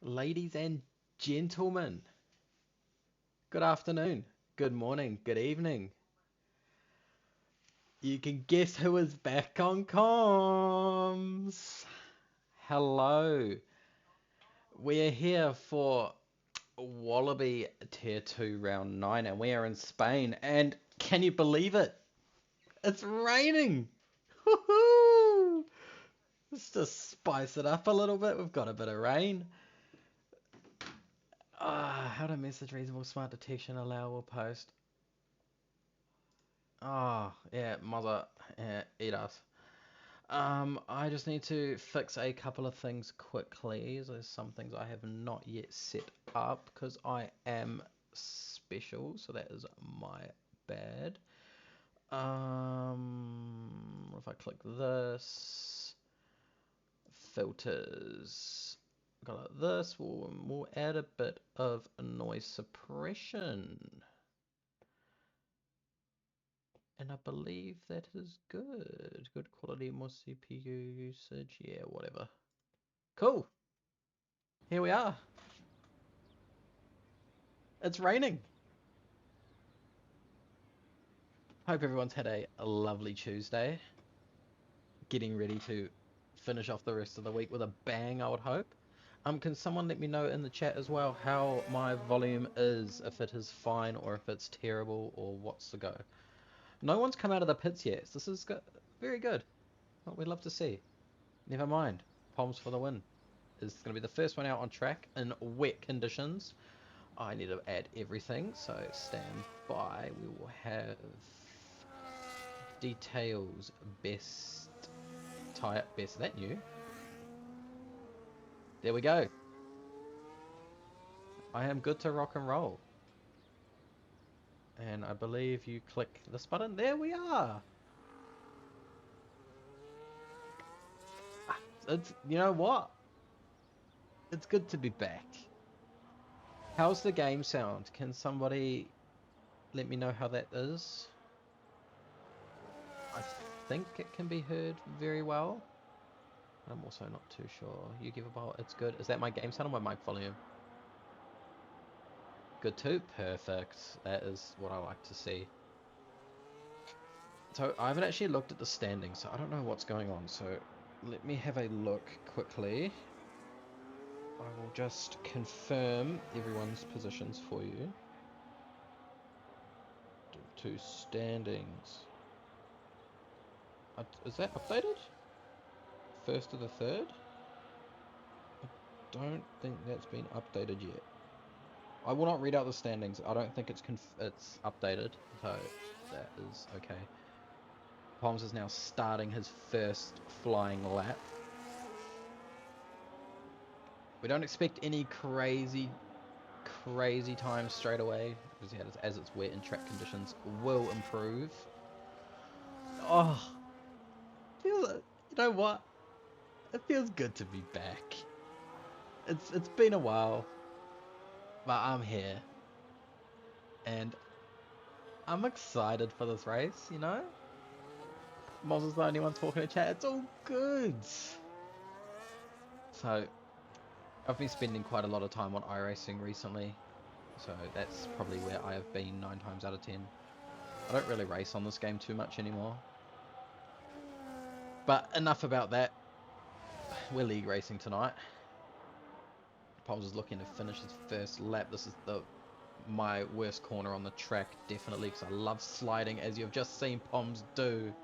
Ladies and gentlemen, good afternoon, good morning, good evening. You can guess who is back on comms. Hello, we're here for Wallaby Tier 2 Round 9 and we are in Spain. And can you believe it? It's raining! Woohoo! Let's just spice it up a little bit. We've got a bit of rain. How to message reasonable smart detection allowable post. Oh, yeah, mother, yeah, eat us. I just need to fix a couple of things quickly. There's some things I have not yet set up because I am special, so that is my bad. If I click this, filters, got this, we'll add a bit of noise suppression. And I believe that is good. Good quality, more CPU usage. Yeah, whatever. Cool. Here we are. It's raining. Hope everyone's had a lovely Tuesday. Getting ready to finish off the rest of the week with a bang, I would hope. Can someone let me know in the chat as well how my volume is, if it is fine or if it's terrible or what's the go. No one's come out of the pits yet. So this is very good. What we'd love to see. Never mind. Palms for the win. Is going to be the first one out on track in wet conditions. I need to add everything, so stand by. We will have details, best tire, best, that new. There we go. I am good to rock and roll. And I believe you click this button. There we are. It's, you know what? It's good to be back. How's the game sound? Can somebody let me know how that is? I think it can be heard very well. I'm also not too sure. You give a ball, it's good. Is that my game sound or my mic volume? Good too? Perfect. That is what I like to see. So I haven't actually looked at the standings, so I don't know what's going on. So let me have a look quickly. I will just confirm everyone's positions for you. To standings. Is that updated? First to the third? I don't think that's been updated yet. I will not read out the standings. I don't think it's updated, so that is okay. Palms is now starting his first flying lap. We don't expect any crazy times straight away, because yeah, as it's wet and track conditions will improve. Oh, you know what? It feels good to be back. It's been a while, but I'm here, and I'm excited for this race. You know, Moz is the only one talking to chat. It's all good. So I've been spending quite a lot of time on iRacing recently, so that's probably where I have been 9 times out of 10. I don't really race on this game too much anymore. But enough about that. We're league racing tonight. Poms is looking to finish his first lap. This is my worst corner on the track, definitely, because I love sliding, as you've just seen Poms do.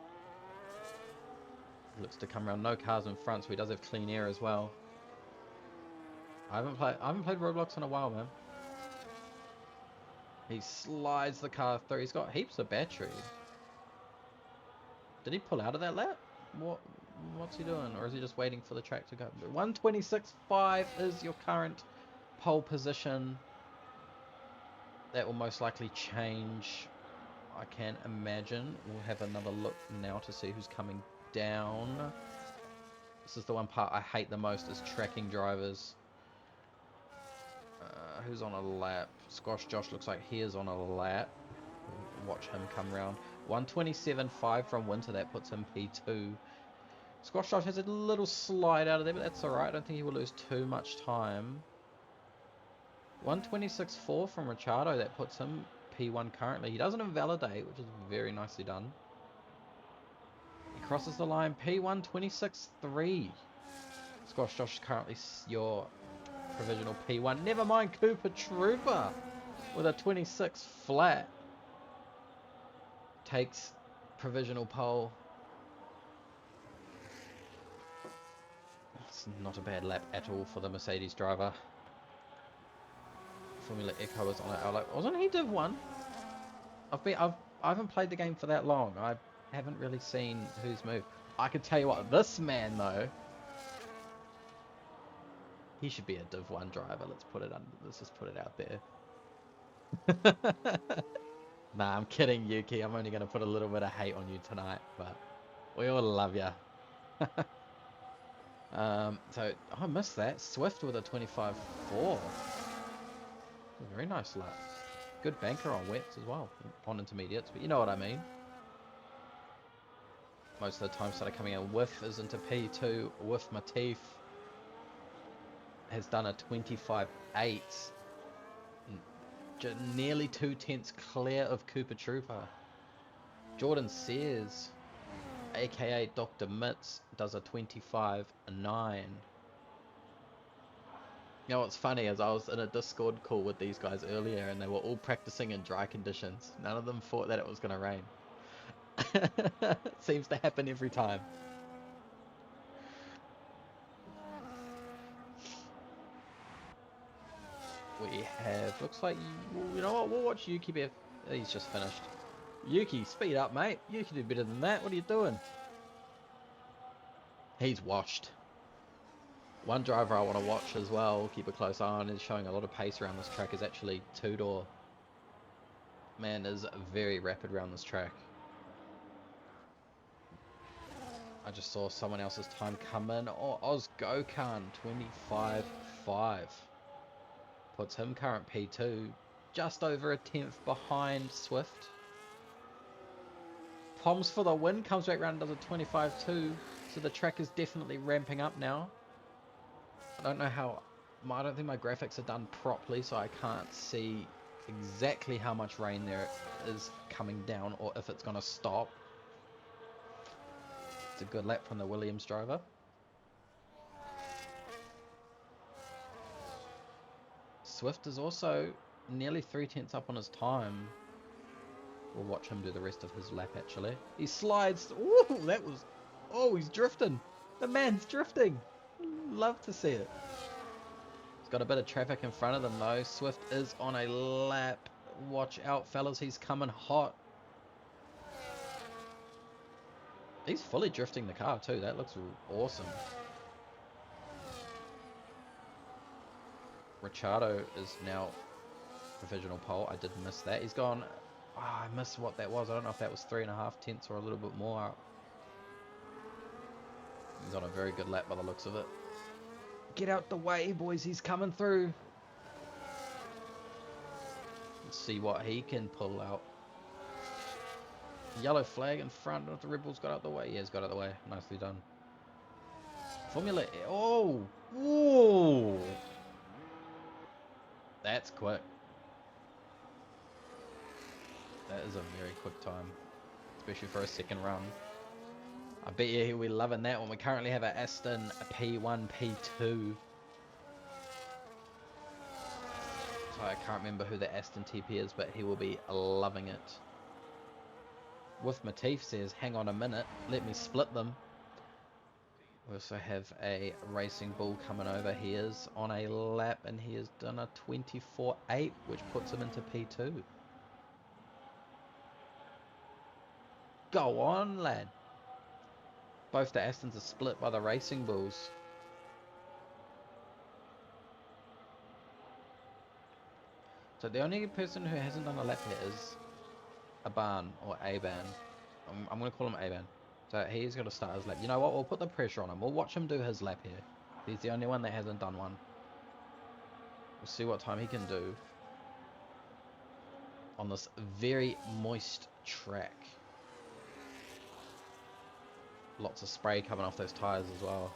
Looks to come around, no cars in front, so he does have clean air as well. I haven't played Roblox in a while, man. He slides the car through. He's got heaps of battery. Did he pull out of that lap? What's he doing? Or is he just waiting for the track to go? 126.5 is your current pole position. That will most likely change, I can imagine. We'll have another look now to see who's coming down. This is the one part I hate the most, is tracking drivers. Who's on a lap? Squash Josh looks like he is on a lap. Watch him come round. 127.5 from Winter, that puts him P2. Squash Josh has a little slide out of there, but that's alright. I don't think he will lose too much time. 126.4 from Ricciardo. That puts him P1 currently. He doesn't invalidate, which is very nicely done. He crosses the line. P1 26.3. Squash Josh is currently your provisional P1. Never mind Cooper Trooper with a 26 flat. Takes provisional pole. It's not a bad lap at all for the Mercedes driver. Formula Echo was on it. Like, wasn't he Div 1? I haven't played the game for that long. I haven't really seen who's moved. I can tell you what, this man though, he should be a Div 1 driver. Let's just put it out there. Nah, I'm kidding, Yuki. I'm only gonna put a little bit of hate on you tonight, but we all love ya. So I missed that. Swift with a 25.4. Very nice lap. Good banker on wets as well, on intermediates, but you know what I mean. Most of the time started coming in. Whiff is into P2. Whiff Matif has done a 25.8. Nearly 2/10 clear of Cooper Trooper. Jordan Sears, aka Dr. Mitz, does a 25.9. You know what's funny is I was in a Discord call with these guys earlier and they were all practicing in dry conditions. None of them thought that it was going to rain. Seems to happen every time. We have, looks like, you know what, we'll watch Yuki be, he's just finished. Yuki, speed up mate, you can do better than that, what are you doing? He's washed. One driver I want to watch as well, keep a close eye on, is showing a lot of pace around this track, is actually Tudor. Man is very rapid around this track. I just saw someone else's time come in. Oh, Oz Gokhan, 25.5. Puts him current P2, just over a 10th behind Swift. Poms for the win, comes back round and does a 25.2. So the track is definitely ramping up now. I don't know how, I don't think my graphics are done properly, so I can't see exactly how much rain there is coming down or if it's going to stop. It's a good lap from the Williams driver. Swift is also nearly 3/10 up on his time. We'll watch him do the rest of his lap actually. He slides. Ooh, that was... Oh, he's drifting. The man's drifting. Love to see it. He's got a bit of traffic in front of them though. Swift is on a lap. Watch out, fellas. He's coming hot. He's fully drifting the car too. That looks awesome. Ricciardo is now provisional pole. I did miss that. He's gone... Oh, I missed what that was. I don't know if that was 3.5 tenths or a little bit more. He's on a very good lap by the looks of it. Get out the way, boys. He's coming through. Let's see what he can pull out. Yellow flag in front. If the Red Bull's got out the way. Yeah, he's got out the way. Nicely done. Formula... Oh! Ooh! That's quick. That is a very quick time, especially for a second run. I bet you he'll be loving that one. We currently have an Aston P1, P2. So I can't remember who the Aston TP is, but he will be loving it. With Matif says, hang on a minute, let me split them. We also have a Racing Bull coming over. He is on a lap and he has done a 24.8, which puts him into P2. Go on, lad. Both the Astons are split by the Racing Bulls. So the only person who hasn't done a lap yet is Aban or Aban. I'm going to call him Aban. So he's got to start his lap. You know what? We'll put the pressure on him. We'll watch him do his lap here. He's the only one that hasn't done one. We'll see what time he can do on this very moist track. Lots of spray coming off those tyres as well.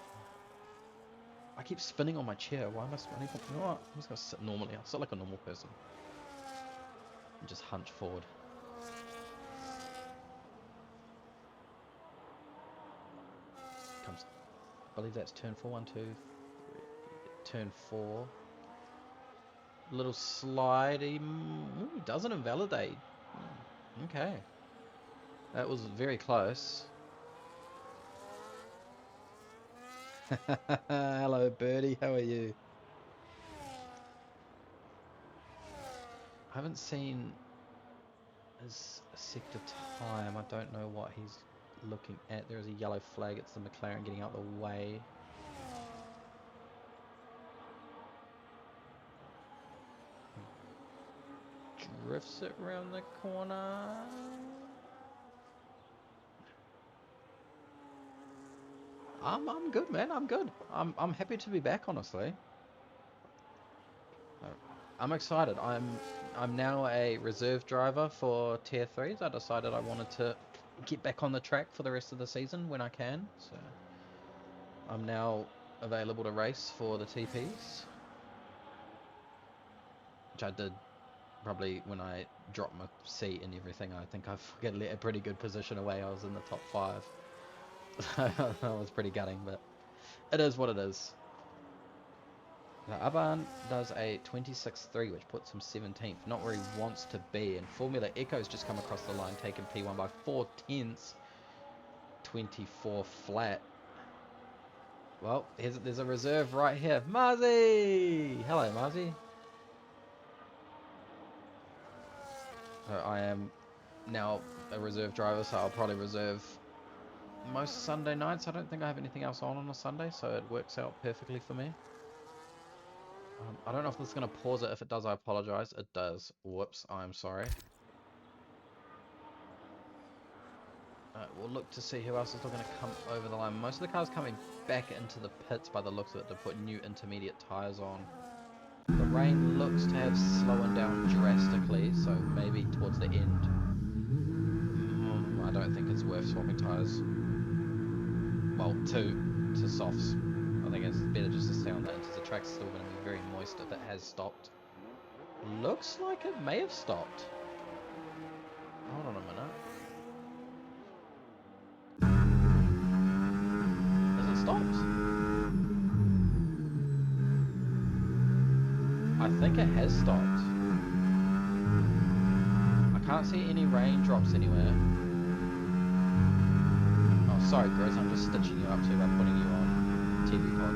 I keep spinning on my chair. Why am I spinning? You know what? I'm just gonna sit normally. I'll sit like a normal person. And just hunch forward. Comes. I believe that's turn 4. 1, 2, 3. Turn 4. Little slidey. Ooh, doesn't invalidate. Okay. That was very close. Hello, Birdie. How are you? I haven't seen his sector time. I don't know what he's looking at. There is a yellow flag. It's the McLaren getting out the way. Drifts it around the corner. I'm good, man. I'm good. I'm happy to be back, honestly. I'm excited. I'm now a reserve driver for Tier 3s. I decided I wanted to get back on the track for the rest of the season when I can. So I'm now available to race for the TPs, which I did probably when I dropped my seat and everything. I think I've got a pretty good position away. I was in the top 5. I was pretty gutting, but it is what it is. Now, Aban does a 26.3, which puts him 17th, not where he wants to be. And Formula Echo's just come across the line, taking P1 by 4 tenths, 24 flat. Well, there's a reserve right here. Marzi! Hello, Marzi. I am now a reserve driver, so I'll probably reserve most Sunday nights. I don't think I have anything else on a Sunday, so it works out perfectly for me. I don't know if this is going to pause it. If it does, I apologize. It does. Whoops, I'm sorry. We'll look to see who else is looking to come over the line. Most of the cars coming back into the pits by the looks of it to put new intermediate tyres on. The rain looks to have slowed down drastically, so maybe towards the end. I don't think it's worth swapping tyres. Well, to softs. I think it's better just to stay on the inters. The track's still going to be very moist if it has stopped. Looks like it may have stopped. Hold on a minute. Has it stopped? I think it has stopped. I can't see any raindrops anywhere. Oh, sorry, Grizz, I'm just stitching you up too by putting you on TV pod.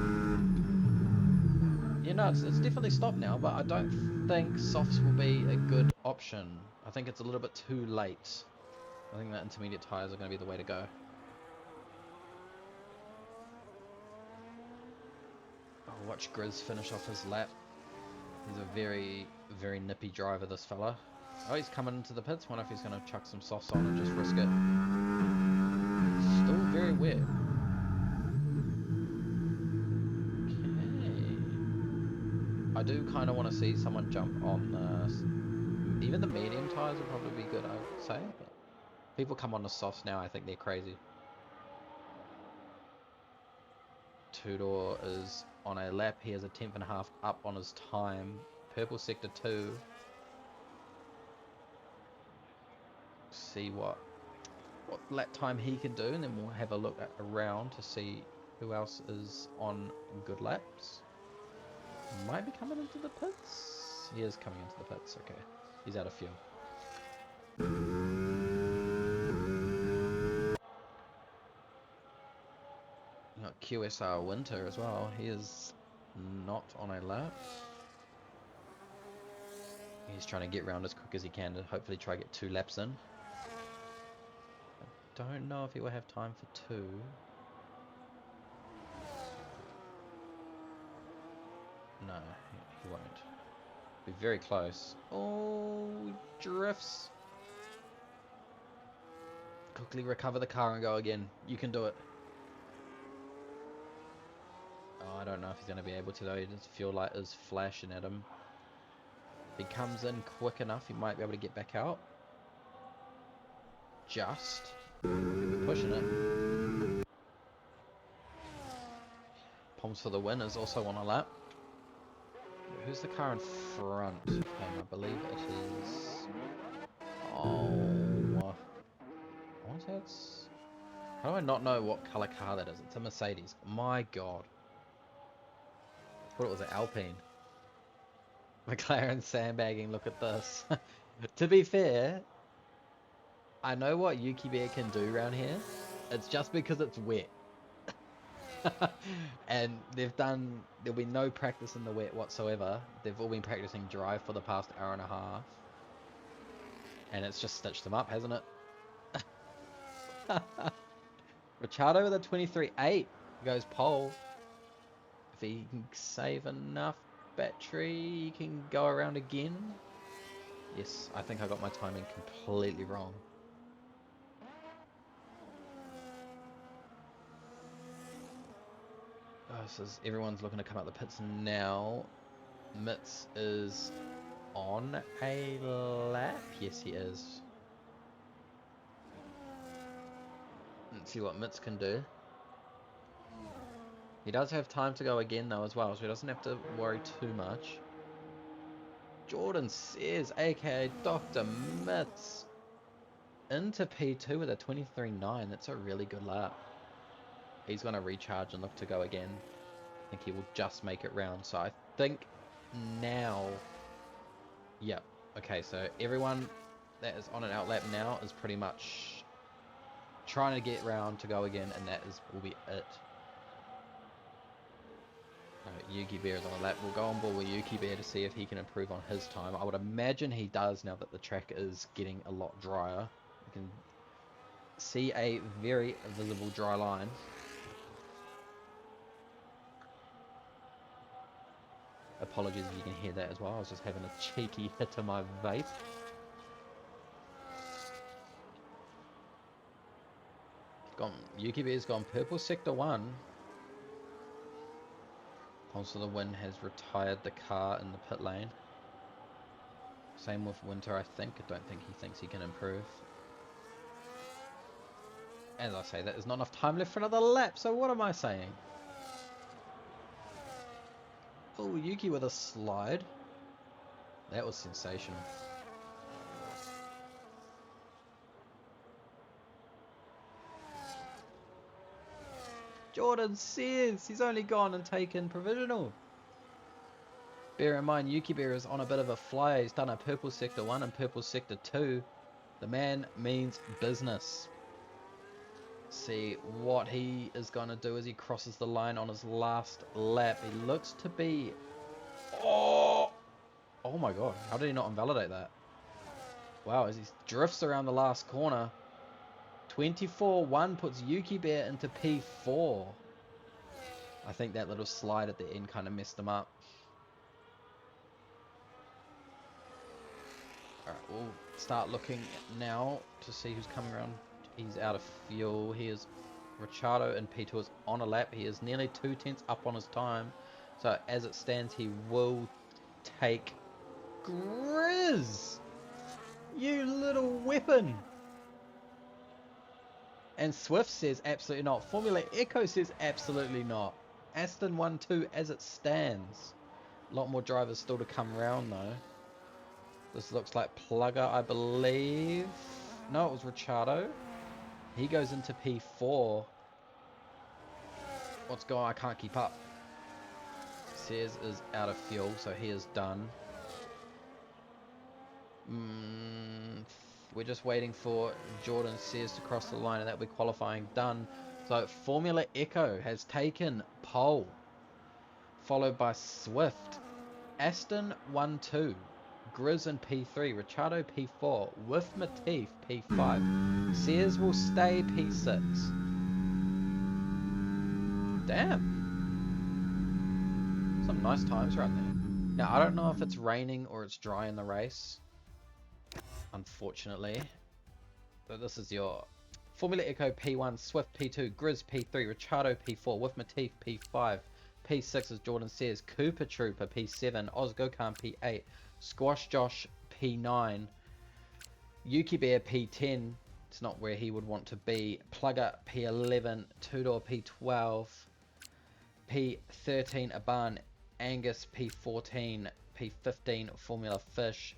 Yeah, no, it's definitely stopped now, but I don't think softs will be a good option. I think it's a little bit too late. I think that intermediate tyres are going to be the way to go. I'll watch Grizz finish off his lap. He's a very, very nippy driver, this fella. Oh, he's coming into the pits. Wonder if he's going to chuck some softs on and just risk it. Still very wet. Okay. I do kind of want to see someone jump on even the medium tyres would probably be good, I would say. But people come on the softs now, I think they're crazy. Tudor is on a lap. He has a 10th and a half up on his time. Purple sector 2. See what lap time he can do, and then we'll have a look around to see who else is on good laps. Might be coming into the pits. He is coming into the pits. Okay, he's out of fuel. You got QSR Winter as well. He is not on a lap. He's trying to get around as quick as he can to hopefully try to get 2 laps in. I don't know if he will have time for 2. No, he won't. Be very close. Oh, drifts. Quickly recover the car and go again. You can do it. Oh, I don't know if he's going to be able to though. His fuel light is flashing at him. If he comes in quick enough, he might be able to get back out. Just. We're pushing it. Toms for the win is also on a lap. Who's the car in front of him? I believe it is... Oh... I want to say it's... How do I not know what colour car that is? It's a Mercedes. My god. I thought it was an Alpine. McLaren sandbagging, look at this. To be fair, I know what Yuki Bear can do around here. It's just because it's wet. And there'll be no practice in the wet whatsoever. They've all been practicing dry for the past hour and a half. And it's just stitched them up, hasn't it? Ricciardo with a 23.8 goes pole. If he can save enough battery, he can go around again. Yes, I think I got my timing completely wrong. So everyone's looking to come out the pits now. Mitz is on a lap. Yes, he is. Let's see what Mitz can do. He does have time to go again though as well, so he doesn't have to worry too much. Jordan says, aka Dr. Mitz, into P2 with a 23.9. That's a really good lap. He's going to recharge and look to go again. I think he will just make it round. So I think now... Yep. Okay, so everyone that is on an outlap now is pretty much trying to get round to go again, and that will be it. Yuki Bear is on a lap. We'll go on board with Yuki Bear to see if he can improve on his time. I would imagine he does now that the track is getting a lot drier. You can see a very visible dry line. Apologies if you can hear that as well. I was just having a cheeky hit to my vape. Yuki Bear's gone purple sector 1. Also, the Win has retired the car in the pit lane. Same with Winter, I think. I don't think he thinks he can improve. As I say, there's not enough time left for another lap, so what am I saying? Oh, Yuki with a slide. That was sensational. Jordan says he's only gone and taken provisional. Bear in mind, Yuki Bear is on a bit of a flyer. He's done a purple sector 1 and purple sector 2. The man means business. See what he is going to do as he crosses the line on his last lap. He looks to be... Oh my god, how did he not invalidate that? Wow, as he drifts around the last corner. 24.1 puts Yuki Bear into P4. I think that little slide at the end kind of messed him up. Alright, we'll start looking now to see who's coming around. He's out of fuel. Here's Ricciardo in P2 is on a lap. He is nearly 2/10 up on his time. So as it stands, he will take Grizz. You little weapon. And Swift says absolutely not. Formula Echo says absolutely not. Aston 1-2 as it stands. A lot more drivers still to come round though. This looks like Plugger, I believe. No, it was Ricciardo. He goes into P4. What's going on? I can't keep up. Sears is out of fuel, so he is done. We're just waiting for Jordan Sears to cross the line, and that'll be qualifying done. So Formula Echo has taken pole, followed by Swift, Aston 1-2, Grizz in P3, Ricciardo P4, with Matif P5. Sears will stay P6. Damn. Some nice times right there. Now, I don't know if it's raining or it's dry in the race, unfortunately. So this is your Formula Echo P1, Swift P2, Grizz P3, Ricciardo P4, with Matif P5. P6 is Jordan Sears, Cooper Trooper P7, Oz Gokhan P8, Squash Josh P9, Yuki Bear P10, it's not where he would want to be, Plugger P11, Tudor P12, P13 Aban, Angus P14, P15 Formula Fish,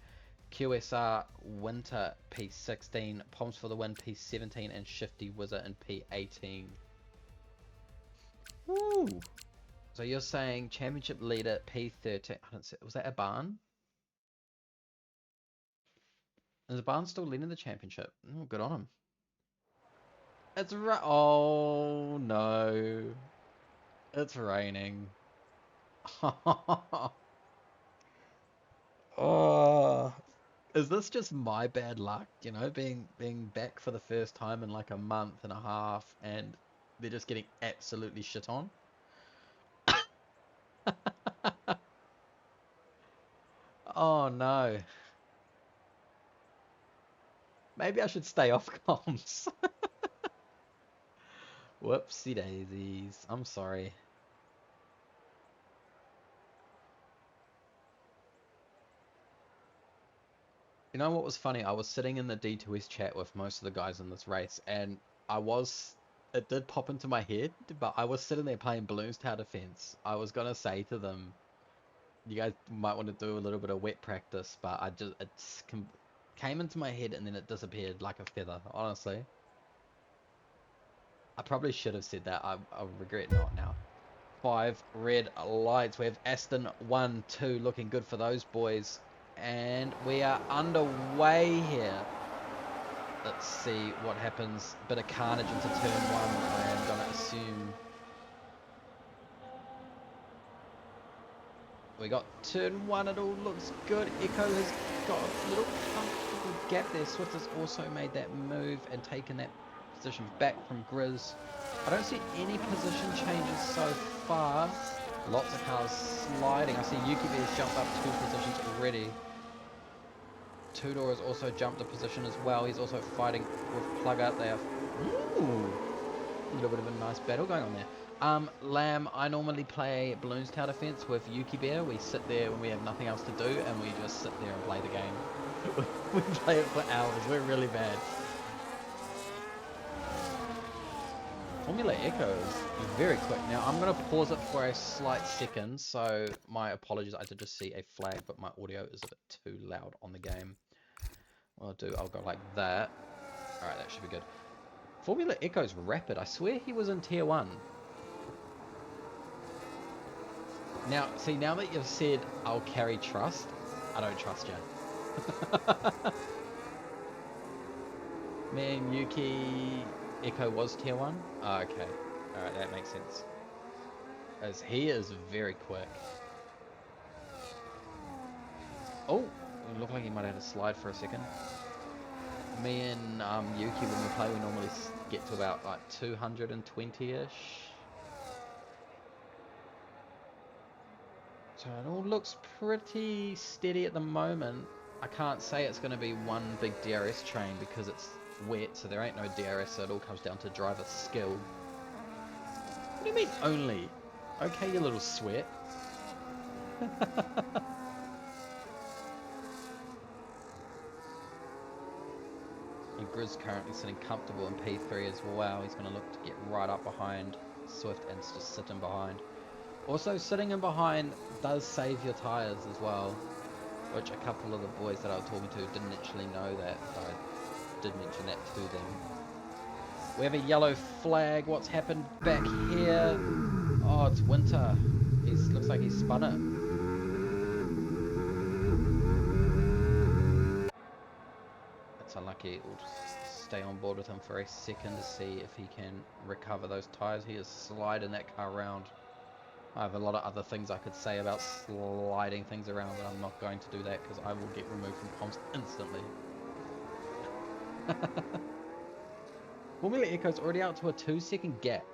QSR Winter P16, Palms for the Win P17, and Shifty Wizard in P18. Woo! So you're saying championship leader P13? I don't see, was that Aban? Is Aban still leading the championship? Oh, good on him. It's oh no, it's raining. Oh, is this just my bad luck? You know, being back for the first time in like a month and a half, and they're just getting absolutely shit on. Oh no. Maybe I should stay off comms. Whoopsie daisies. I'm sorry. You know what was funny? I was sitting in the D2S chat with most of the guys in this race, and it did pop into my head, but I was sitting there playing Balloons Tower Defense. I was gonna say to them, you guys might want to do a little bit of wet practice, but came into my head and then it disappeared like a feather, honestly. I probably should have said that. I regret not now. 5 red lights. We have Aston 1, 2 looking good for those boys. And we are underway here. Let's see what happens. Bit of carnage into turn 1, I am going to assume. We got turn 1, it all looks good. Echo has got a little comfortable gap there. Swift has also made that move and taken that position back from Grizz. I don't see any position changes so far. Lots of cars sliding. I see Yuki has jumped up 2 positions already. Tudor has also jumped a position as well. He's also fighting with Plugger. They have a little bit of a nice battle going on there. Lamb, I normally play Balloons Tower Defense with Yuki Bear. We sit there when we have nothing else to do and we just sit there and play the game. We play it for hours. We're really bad. Formula Echo is very quick. Now I'm going to pause it for a slight second, so my apologies. I did just see a flag, but my audio is a bit too loud on the game. What I'll go like that. Alright, that should be good. Formula Echo's rapid. I swear he was in tier 1. Now, see, now that you've said I'll carry trust, I don't trust you. Man, Yuki Echo was tier 1? Oh, okay. Alright, that makes sense. As he is very quick. Oh, it looked like he might have had a slide for a second. Me and Yuki, when we play, we normally get to about like 220-ish. So it all looks pretty steady at the moment. I can't say it's going to be one big DRS train because it's wet, so there ain't no DRS, so it all comes down to driver skill. What do you mean only? Okay, you little sweat. And Grizz currently sitting comfortable in P3 as well. He's going to look to get right up behind Swift and just sit in behind. Also, sitting in behind does save your tyres as well, which a couple of the boys that I was talking to didn't actually know that, so I did mention that to them. We have a yellow flag. What's happened back here? Oh, it's Winter. Looks like he's spun it. That's unlucky. We'll just stay on board with him for a second to see if he can recover those tyres. He is sliding that car around. I have a lot of other things I could say about sliding things around, but I'm not going to do that because I will get removed from comms instantly. Formula Echo's already out to a 2-second gap.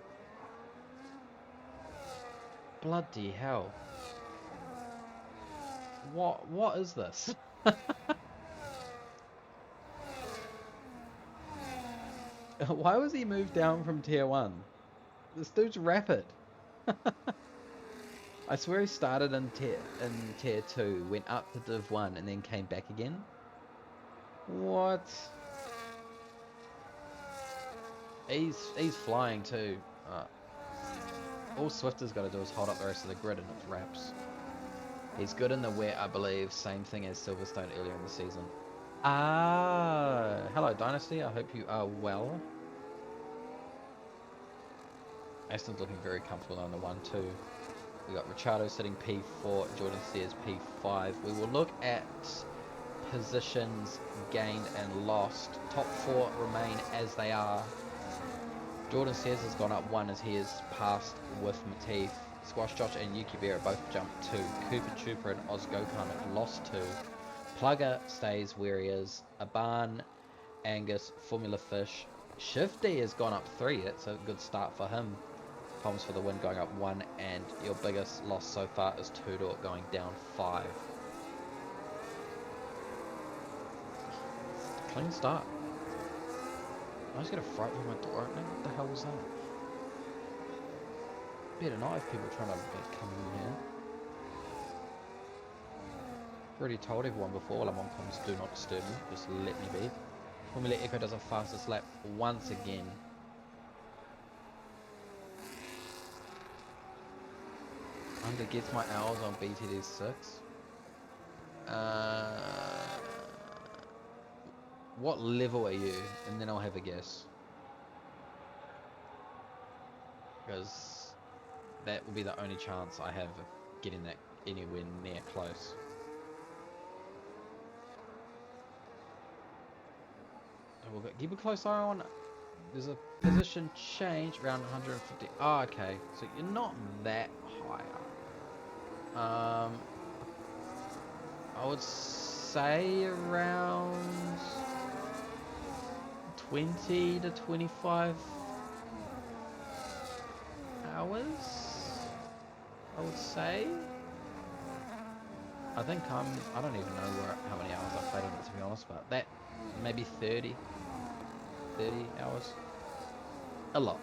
Bloody hell. What is this? Why was he moved down from tier 1? This dude's rapid. I swear he started in tier 2, went up to div 1 and then came back again. What? He's flying too. All Swifter's got to do is hold up the rest of the grid and it wraps. He's good in the wet, I believe. Same thing as Silverstone earlier in the season. Ah, hello Dynasty. I hope you are well. Aston's looking very comfortable on the 1-2. We got Ricciardo sitting P4, Jordan Sears P5. We will look at positions gained and lost. Top 4 remain as they are. Jordan Sears has gone up 1 as he has passed with Matif. Squash Josh and Yuki Berra both jumped 2. Cooper Chupa and Oz Gokhan have lost 2. Plugger stays where he is. Aban, Angus, Formula Fish. Shifty has gone up 3. It's a good start for him. Palms for the win going up 1, and your biggest loss so far is Tudor going down 5. Clean start. I just get a fright with my door opening. What the hell was that? Better not have people trying to come in here. Already told everyone before while I'm on comms, do not disturb me. Just let me be. Formula Echo does a fastest lap once again. Under gets my hours on BTD 6. What level are you? And then I'll have a guess. Because that will be the only chance I have of getting that anywhere near close. We'll keep a close eye on. There's a position change around 150. Oh, okay. So you're not that high up. I would say around 20 to 25 hours, I would say. I think I don't even know how many hours I've played on it, to be honest, but that, maybe 30 hours. A lot.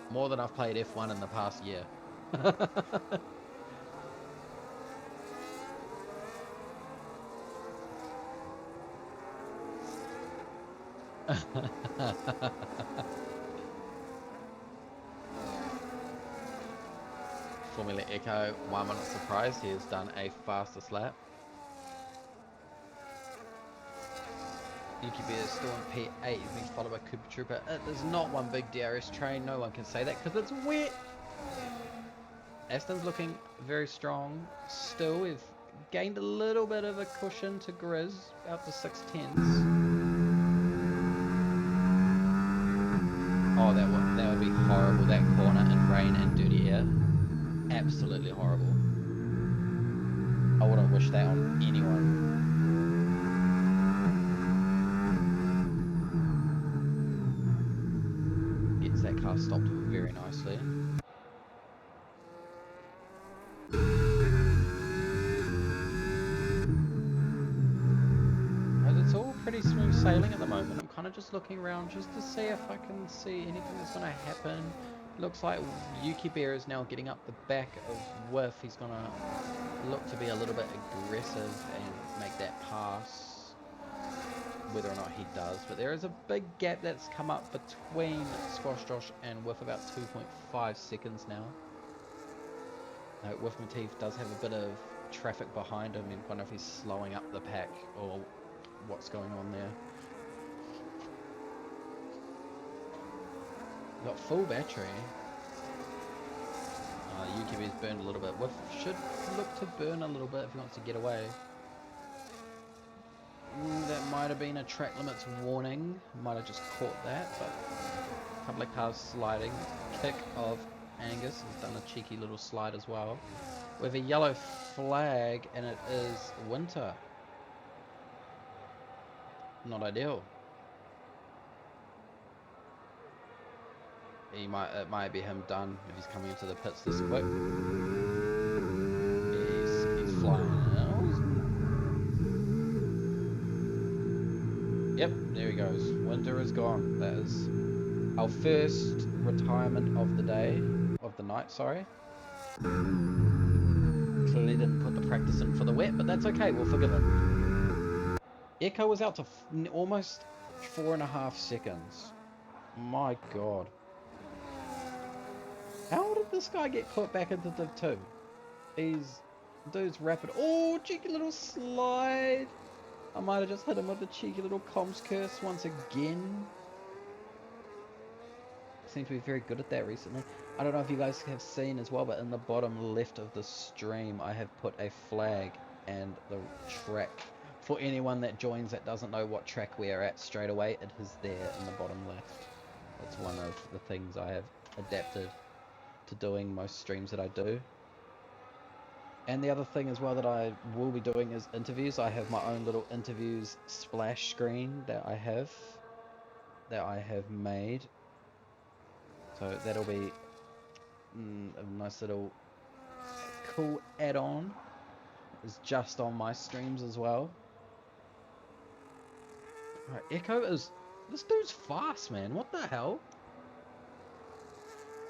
More than I've played F1 in the past year. Formula Echo, why am I not surprised? He has done a fastest lap. Yuki Bear is still in P8, he's been followed by Cooper Trooper. There's not one big DRS train, no one can say that because it's wet. Aston's looking very strong. Still, we've gained a little bit of a cushion to Grizz, out to 6/10. Oh, that would be horrible, that corner in rain and dirty air. Absolutely horrible. I wouldn't wish that on anyone. Gets that car stopped very nicely. It's all pretty smooth sailing at the moment. I'm kind of just looking around just to see if I can see anything that's going to happen. Looks like Yuki Bear is now getting up the back of Whiff. He's going to look to be a little bit aggressive and make that pass. Whether or not he does. But there is a big gap that's come up between Squash Josh and Whiff, about 2.5 seconds now. Whiff Matif does have a bit of traffic behind him. I wonder if he's slowing up the pack or what's going on there. Got full battery. UKB's burned a little bit. Whiff should look to burn a little bit if he wants to get away. That might have been a track limits warning. Might have just caught that, but a couple of cars sliding. Kick of Angus has done a cheeky little slide as well. With a yellow flag, and it is winter. Not ideal. It might be him done if he's coming into the pits this quick. He's flying out. Yep, there he goes. Winter is gone. That is our first retirement of the day, of the night, sorry. Clearly didn't put the practice in for the wet, but that's okay, we'll forgive him. Echo was out to almost 4.5 seconds. My god. How did this guy get put back into Div 2? These dudes rapid. Oh, cheeky little slide. I might have just hit him with the cheeky little comms curse once again. Seem to be very good at that recently. I don't know if you guys have seen as well, but in the bottom left of the stream I have put a flag and the track. For anyone that joins that doesn't know what track we are at straight away, it is there in the bottom left. It's one of the things I have adapted to doing most streams that I do. And the other thing as well that I will be doing is interviews. I have my own little interviews splash screen that I have made. So that'll be a nice little cool add-on. It's just on my streams as well. Right, Echo is... This dude's fast, man. What the hell?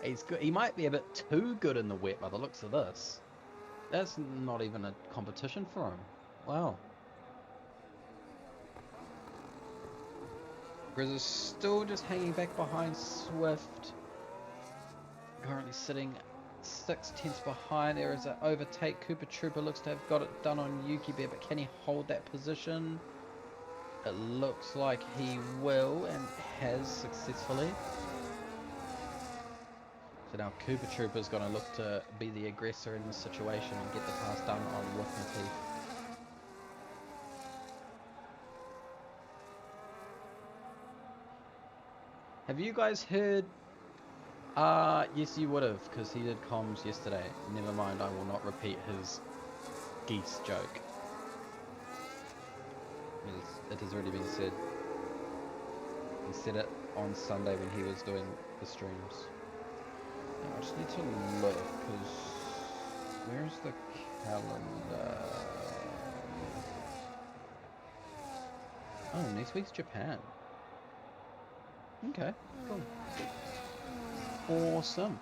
He's good. He might be a bit too good in the wet by the looks of this. That's not even a competition for him. Wow. Grizz is still just hanging back behind Swift. Currently sitting 6/10 behind. There is an overtake. Cooper Trooper looks to have got it done on Yuki Bear, but can he hold that position? It looks like he will and has successfully. So now Cooper Trooper's going to look to be the aggressor in this situation and get the pass done on Witnity. Have you guys heard? Yes you would have, because he did comms yesterday. Never mind, I will not repeat his geese joke. It has already been said. He said it on Sunday when he was doing the streams. I just need to look, because where's the calendar? Oh, next week's Japan. Okay, cool. Awesome.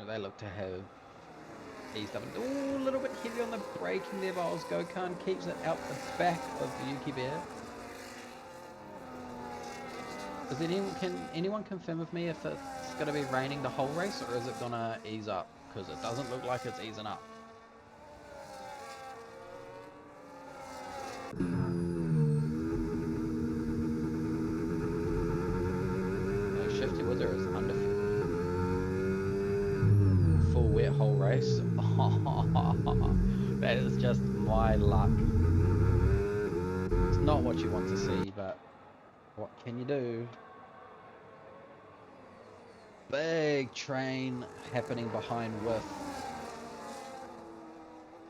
They look to have eased up. Ooh, a little bit heavy on the braking there, but Gokhan keeps it out the back of Yuki Bear. Can anyone confirm with me if it's going to be raining the whole race, or is it going to ease up? Because it doesn't look like it's easing up. No, Shifty Wizard is under full wet whole race. That is just my luck. It's not what you want to see, but what can you do? Big train happening behind Whiff.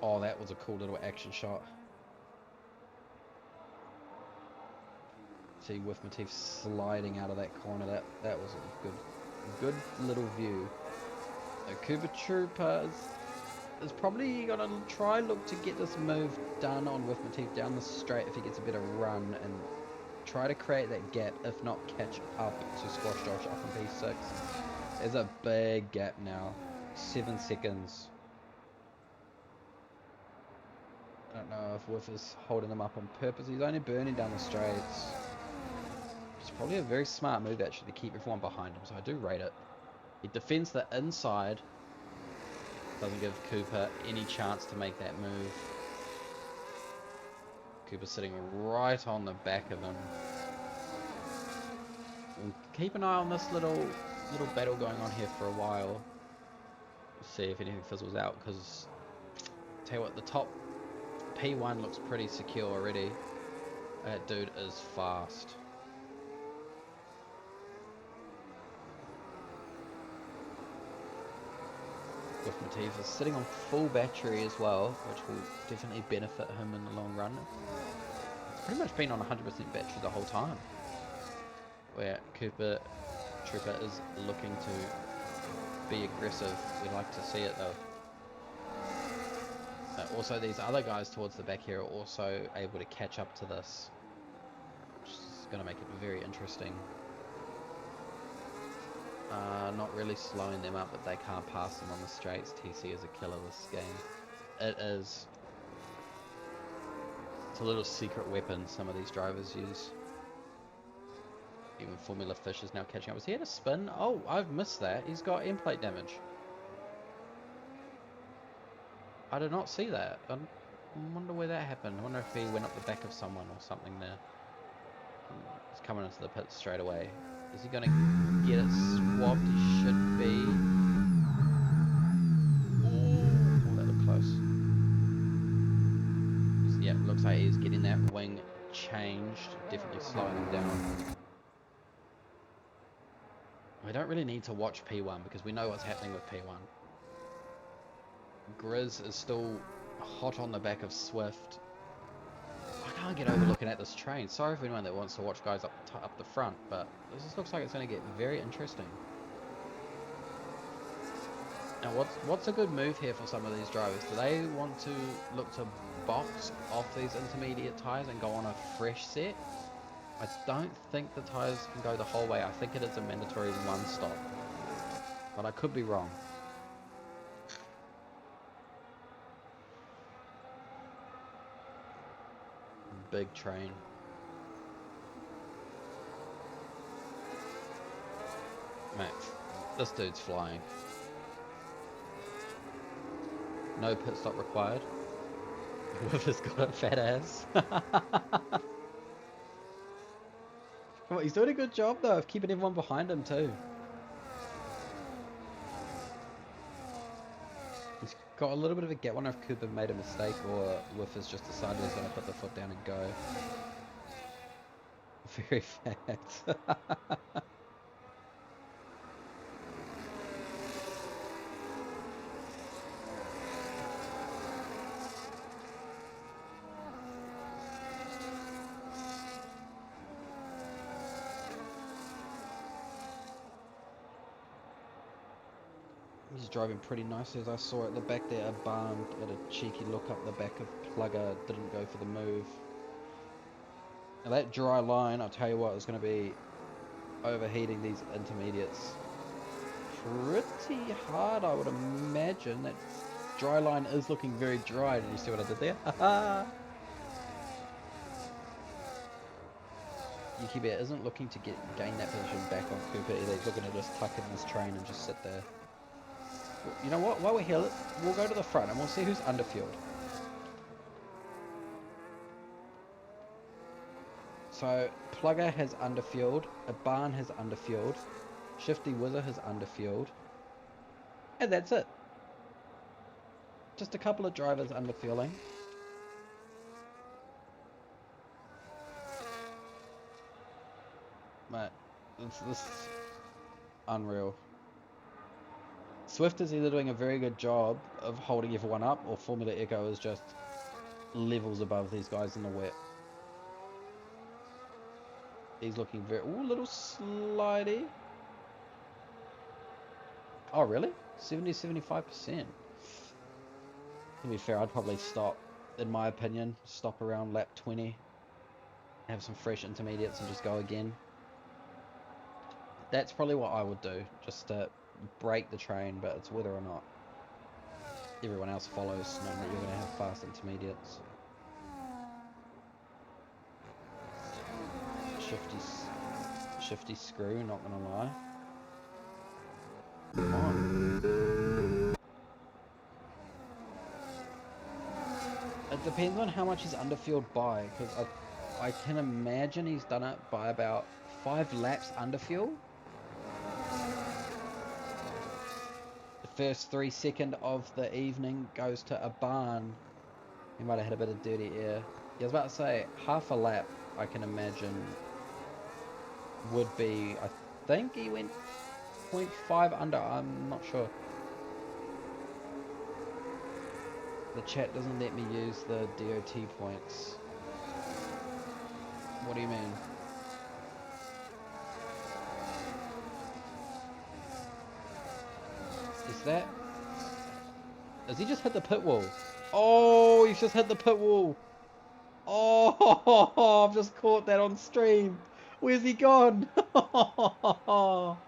Oh, that was a cool little action shot. See Whiff Motif sliding out of that corner. That was a good little view. So Cooper Trooper is probably gonna look to get this move done on Whiff Motif down the straight if he gets a better run, and try to create that gap, if not catch up to Squash Josh up in P6. There's a big gap now, 7 seconds. I don't know if Whiff is holding him up on purpose. He's only burning down the straights. It's probably a very smart move actually to keep everyone behind him, so I do rate it. He defends the inside, doesn't give Cooper any chance to make that move. Cooper's sitting right on the back of him. We'll keep an eye on this little battle going on here for a while. We'll see if anything fizzles out, because tell you what, the top P1 looks pretty secure already. That dude is fast. With Motif is sitting on full battery as well, which will definitely benefit him in the long run. It's pretty much been on 100% battery the whole time. Where Cooper Trooper is looking to be aggressive. We like to see it though. Also, these other guys towards the back here are also able to catch up to this, which is going to make it very interesting. Not really slowing them up, but they can't pass them on the straights. TC is a killer this game. It is. It's a little secret weapon some of these drivers use. Even Formula Fish is now catching up. Was he at a spin? Oh, I've missed that. He's got end plate damage. I did not see that. I wonder where that happened. I wonder if he went up the back of someone or something there. He's coming into the pit straight away. Is he going to get it swapped? He should be. Oh, that looked close. Yeah, looks like he's getting that wing changed. Definitely slowing him down. We don't really need to watch P1 because we know what's happening with P1. Grizz is still hot on the back of Swift. I can't get over looking at this train. Sorry for anyone that wants to watch guys up the front, but this looks like it's going to get very interesting. Now, what's a good move here for some of these drivers? Do they want to look to box off these intermediate tyres and go on a fresh set? I don't think the tyres can go the whole way. I think it is a mandatory one stop, but I could be wrong. Big train. Mate, this dude's flying. No pit stop required. Whoever's got a fat ass. Well, he's doing a good job though of keeping everyone behind him too. He's got a little bit of a gap. I wonder if Cooper made a mistake or Whiff has just decided he's going to put the foot down and go. Very fat. He's driving pretty nicely, as I saw at the back there. Barn at a cheeky look up the back of Plugger, didn't go for the move. Now that dry line, I'll tell you what, is going to be overheating these intermediates pretty hard, I would imagine. That dry line is looking very dry. Did you see what I did there? Yuki Bear isn't looking to gain that position back on Cooper either. He's looking to just tuck in this train and just sit there. You know what? While we're here, we'll go to the front and we'll see who's underfueled. So, Plugger has underfueled, a Barn has underfueled, Shifty Wizard has underfueled, and that's it. Just a couple of drivers underfueling. Mate, this is unreal. Swift is either doing a very good job of holding everyone up, or Formula Echo is just levels above these guys in the wet. He's looking very... Ooh, little slidey. Oh, really? 70-75%. To be fair, I'd probably stop, in my opinion, stop around lap 20. Have some fresh intermediates and just go again. That's probably what I would do, just to break the train, but it's whether or not everyone else follows, knowing that you're going to have fast intermediates. Shifty screw, not gonna lie. Come on. It depends on how much he's underfueled by, because I can imagine he's done it by about 5 laps underfuel. The first 3 seconds of the evening goes to a Barn. He might have had a bit of dirty air. Yeah, I was about to say, half a lap, I can imagine, would be, I think he went 0.5 under, I'm not sure. The chat doesn't let me use the DOT points. What do you mean? Is that... Has he just hit the pit wall? Oh, he's just hit the pit wall. Oh, I've just caught that on stream. Where's he gone? Oh,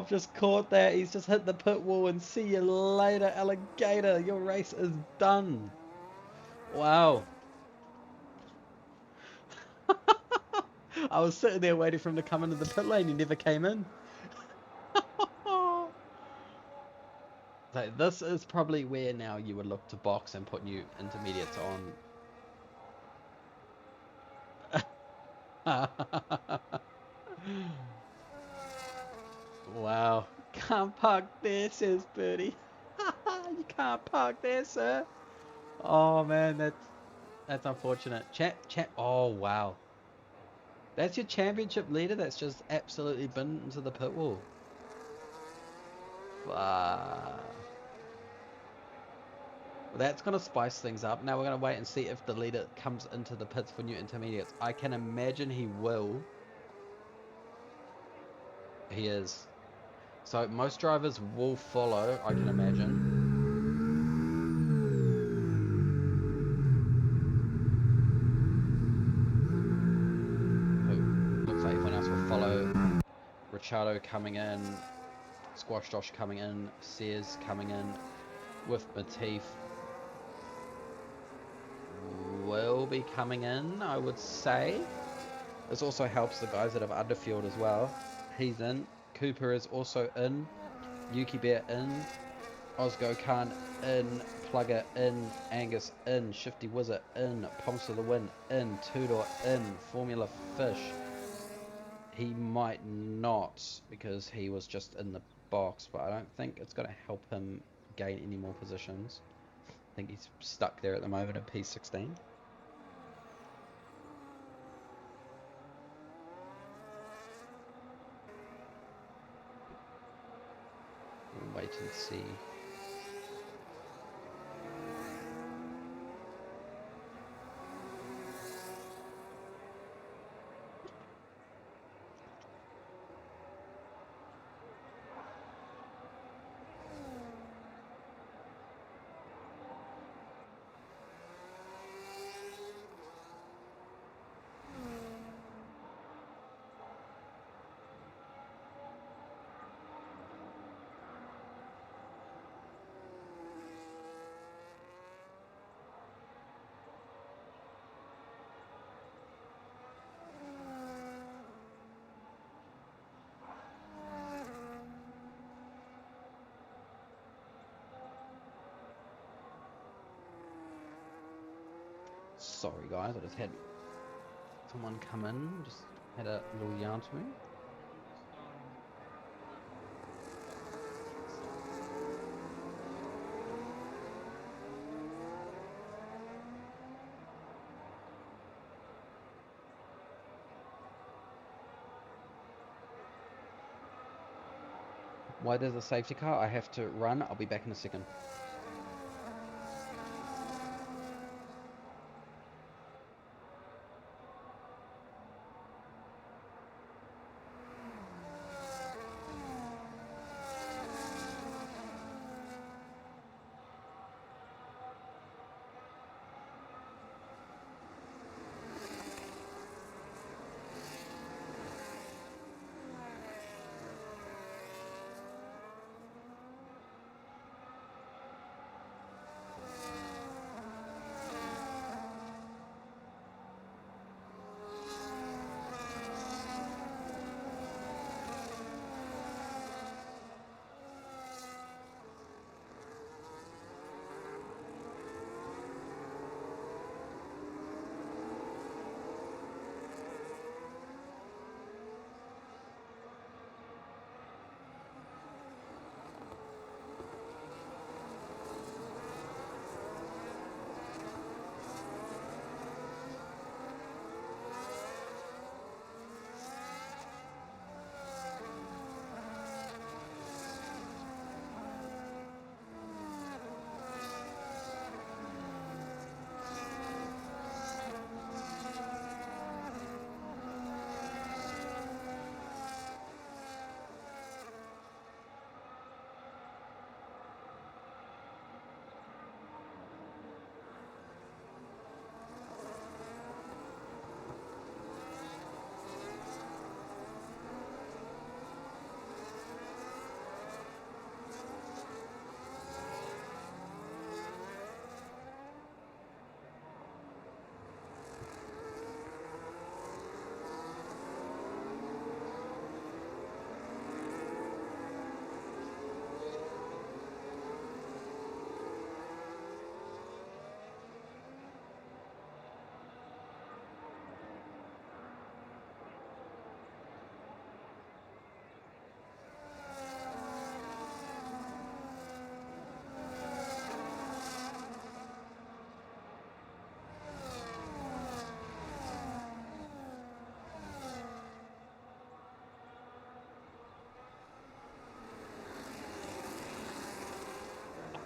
I've just caught that. He's just hit the pit wall, and see you later, alligator. Your race is done. Wow. I was sitting there waiting for him to come into the pit lane. He never came in. So this is probably where now you would look to box and put new intermediates on. Wow. Can't park there, says Birdie. You can't park there, sir. Oh man, that's unfortunate. Oh wow. That's your championship leader that's just absolutely been into the pit wall. Well, that's going to spice things up. Now we're going to wait and see if the leader comes into the pits for new intermediates. I can imagine he will. He is. So most drivers will follow, I can imagine. Looks like everyone else will follow. Ricciardo coming in. Squash Josh coming in. Sears coming in. With Matif will be coming in, I would say. This also helps the guys that have underfueled as well. He's in. Cooper is also in. Yuki Bear in. Ozgo Khan in. Plugger in. Angus in. Shifty Wizard in. Poms for the win in. Tudor in. Formula Fish. He might not because he was just in the box, but I don't think it's going to help him gain any more positions. I think he's stuck there at the moment in P16. We'll wait and see. Sorry guys, I just had someone come in, just had a little yarn to me. Why there's a safety car? I have to run. I'll be back in a second.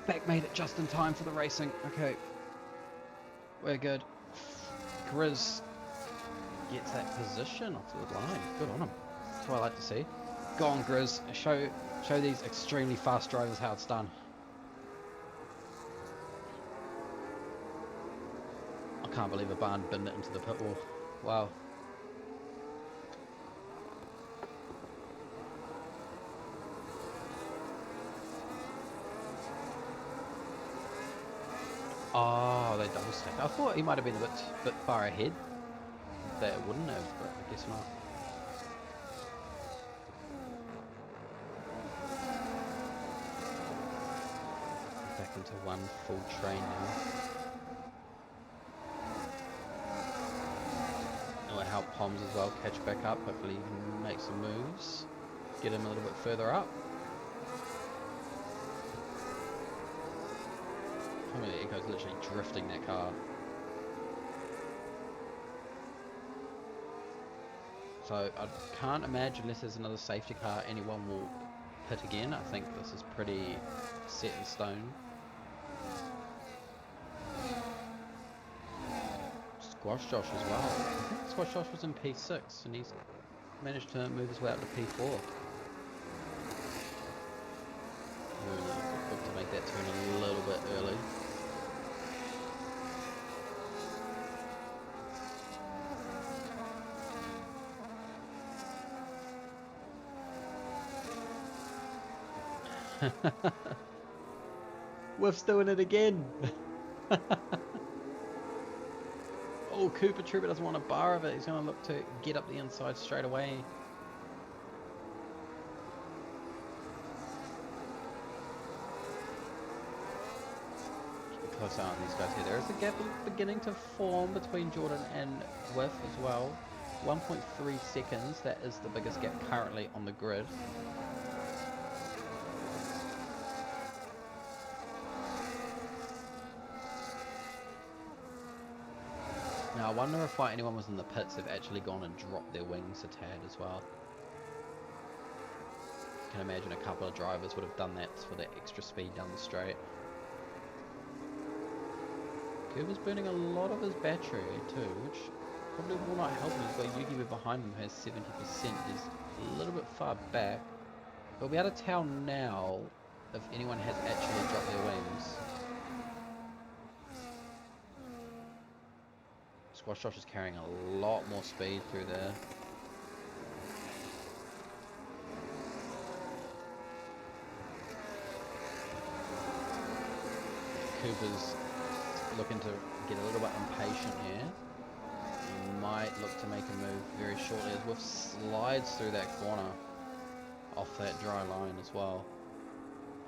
Back made it just in time for the racing. Okay, we're good. Grizz Gets that position off the line. Good on him. That's what I like to see. Go on, Grizz. Show these extremely fast drivers how it's done. I can't believe a barn binned it into the pit wall. Wow. Oh, they double stack. I thought he might have been a bit far ahead. That it wouldn't have, but I guess not. Back into one full train now. It will help Poms as well catch back up. Hopefully he can make some moves. Get him a little bit further up. I mean, Eco's literally drifting that car. So I can't imagine unless there's another safety car anyone will pit again. I think this is pretty set in stone. Squash Josh as well. I think Squash Josh was in P6 and he's managed to move his way up to P4. Good to make that turn a little bit early. Wolf's doing it again. Oh, Cooper Trooper doesn't want a bar of it. He's going to look to get up the inside straight away. Keep a close eye on these guys here. There is a gap beginning to form between Jordan and Whiff as well. 1.3 seconds. That is the biggest gap currently on the grid. Now I wonder if anyone was in the pits have actually gone and dropped their wings a tad as well. I can imagine a couple of drivers would have done that for that extra speed down the straight. Cooper's burning a lot of his battery too, which probably will not help him. He's got Yugi behind him who has 70%. He's a little bit far back. We'll be able to tell now if anyone has actually dropped their wings. Squash Josh is carrying a lot more speed through there. Cooper's looking to get a little bit impatient here. He might look to make a move very shortly as Wolf slides through that corner off that dry line as well.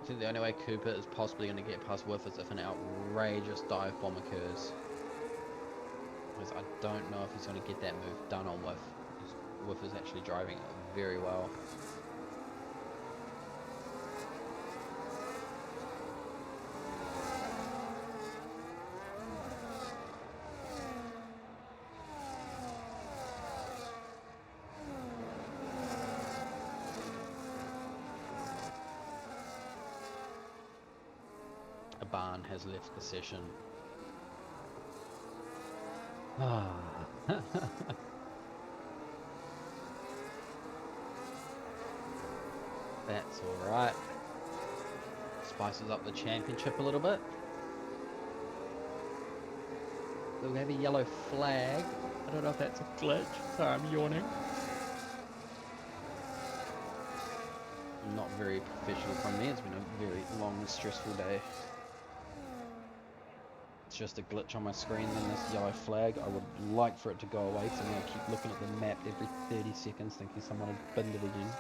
I think the only way Cooper is possibly going to get past Wolf is if an outrageous dive bomb occurs. Because I don't know if he's going to get that move done on Wolf. Wolf is actually driving very well. A barn has left the session. Ah. That's alright. Spices up the championship a little bit. We have a yellow flag. I don't know if that's a glitch. Sorry, I'm yawning. Not very professional from me. It's been a very long and stressful day. It's just a glitch on my screen, then this yellow flag. I would like for it to go away because I'm going to keep looking at the map every 30 seconds thinking someone had binned it again.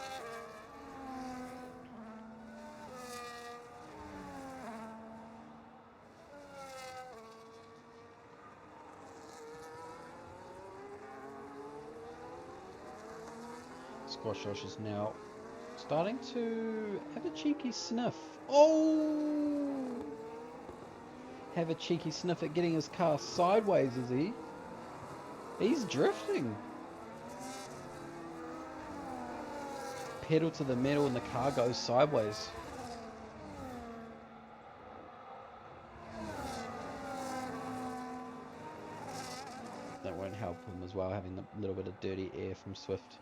Squash Josh is now starting to have a cheeky sniff. Oh! Have a cheeky sniff at getting his car sideways, is he? He's drifting. Pedal to the metal and the car goes sideways. that won't help him as well, having a little bit of dirty air from Swift.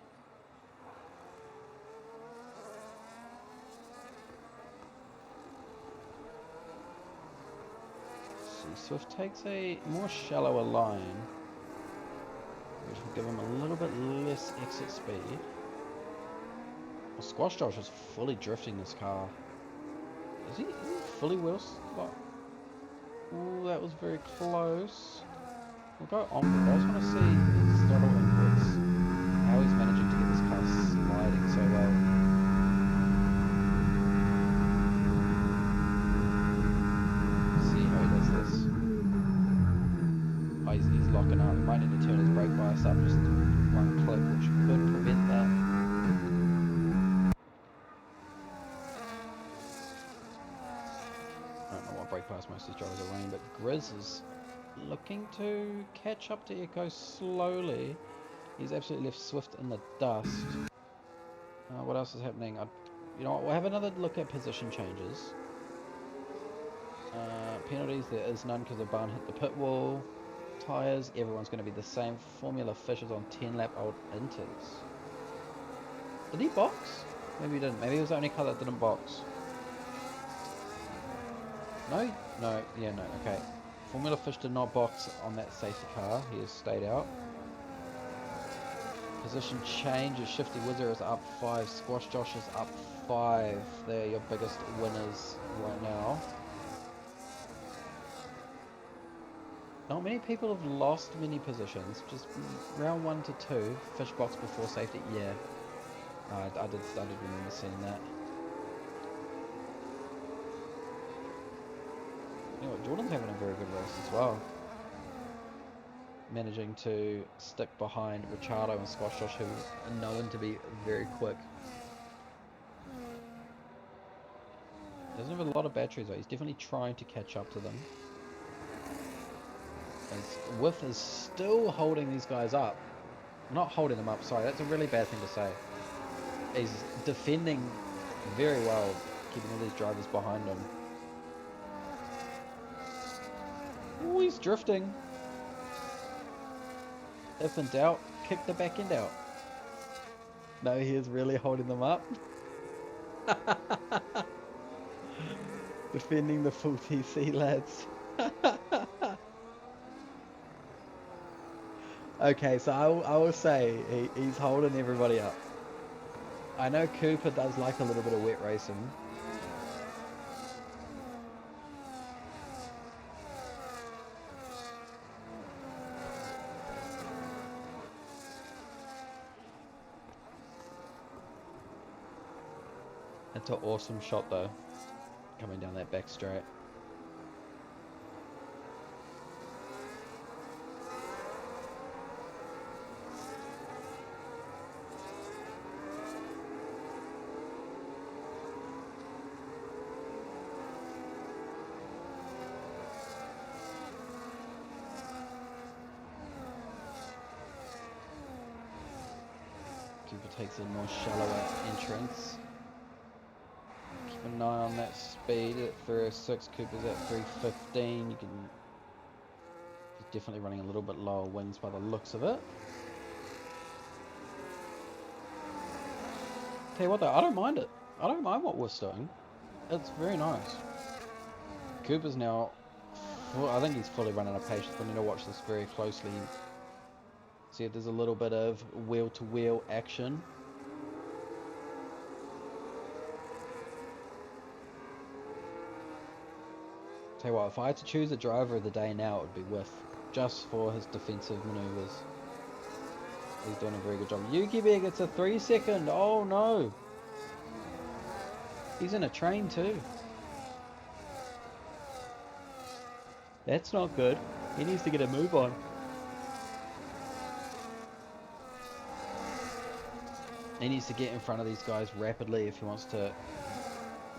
See, Swift takes a more shallower line, which will give him a little bit less exit speed. Well, Squash Josh is fully drifting this car. Is he fully wheel spot? Ooh, that was very close. We'll go onward. I just want to see his throttle inputs. How he's managing to get this car sliding so well. See how he does this. Oh, he's locking up. He might need to turn his brake bias up just one click, which could prevent that. I don't know what brake bias most of these drivers are running, but Grizz is looking to catch up to Echo slowly. He's absolutely left Swift in the dust. What else is happening? You know what, we'll have another look at position changes. Penalties, there is none because the barn hit the pit wall. Tyres, everyone's going to be the same. Formula Fisher's on 10 lap old inters. Did he box? Maybe he didn't. Maybe he was the only car that didn't box. No? No, yeah, no, okay. Formula Fish did not box on that safety car. He has stayed out. Position change is Shifty Wizard is up 5. Squash Josh is up 5. They're your biggest winners right now. Not many people have lost many positions. Just round 1 to 2. Fish box before safety. Yeah. I did remember seeing that. You know what? Jordan's having a very good race as well. Managing to stick behind Ricciardo and Squash Josh, who are known to be very quick. Doesn't have a lot of batteries though. He's definitely trying to catch up to them. As Whiff is still holding these guys up. Not holding them up, sorry, that's a really bad thing to say. He's defending very well, keeping all these drivers behind him. Oh, he's drifting. If in doubt, kick the back end out. No, he is really holding them up. Defending the full TC, lads. Okay, so I will say he's holding everybody up. I know Cooper does like a little bit of wet racing. That's an awesome shot though, coming down that back straight. Cooper takes a more shallower entrance. Keep an eye on that speed at 306. Cooper's at 315. He's definitely running a little bit lower wings by the looks of it. Tell you what though, I don't mind it. I don't mind what Wolf's doing. It's very nice. Cooper's now, well, I think he's fully running out of patience. We need to watch this very closely. See if there's a little bit of wheel-to-wheel action. Tell you what, if I had to choose a driver of the day now, it would be Whiff, just for his defensive maneuvers. He's doing a very good job. Yuki Beg, it's a 3 second. Oh no. He's in a train too. That's not good. He needs to get a move on. He needs to get in front of these guys rapidly if he wants to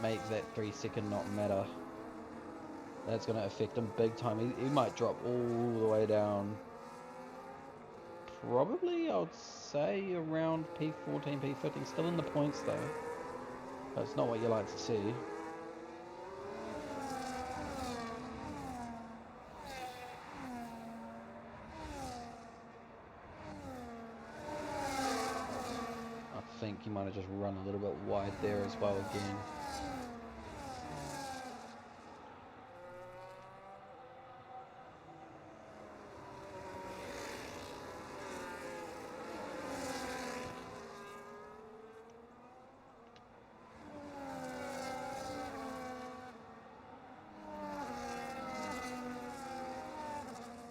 make that 3 second not matter. That's going to affect him big time. He might drop all the way down. Probably, I would say, around P14, P15. Still in the points though. But it's not what you like to see. he might have just run a little bit wide there as well again.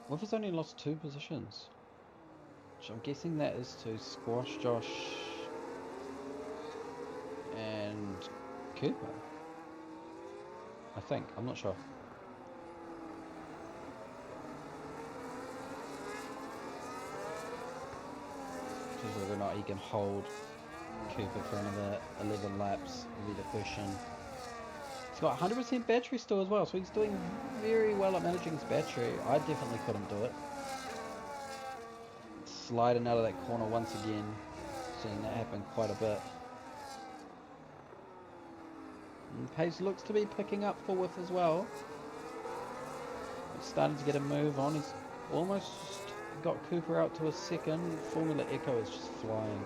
Wolf has only lost 2 positions. So I'm guessing that is to squash Josh and Cooper. I think. I'm not sure. Just whether or not he can hold Cooper for another 11 laps will be the question. He's got 100% battery still as well, so he's doing very well at managing his battery. I definitely couldn't do it. Sliding out of that corner once again, seeing that happen quite a bit. And pace looks to be picking up for Whiff as well. It's starting to get a move on. He's almost got Cooper out to a second. Formula Echo is just flying.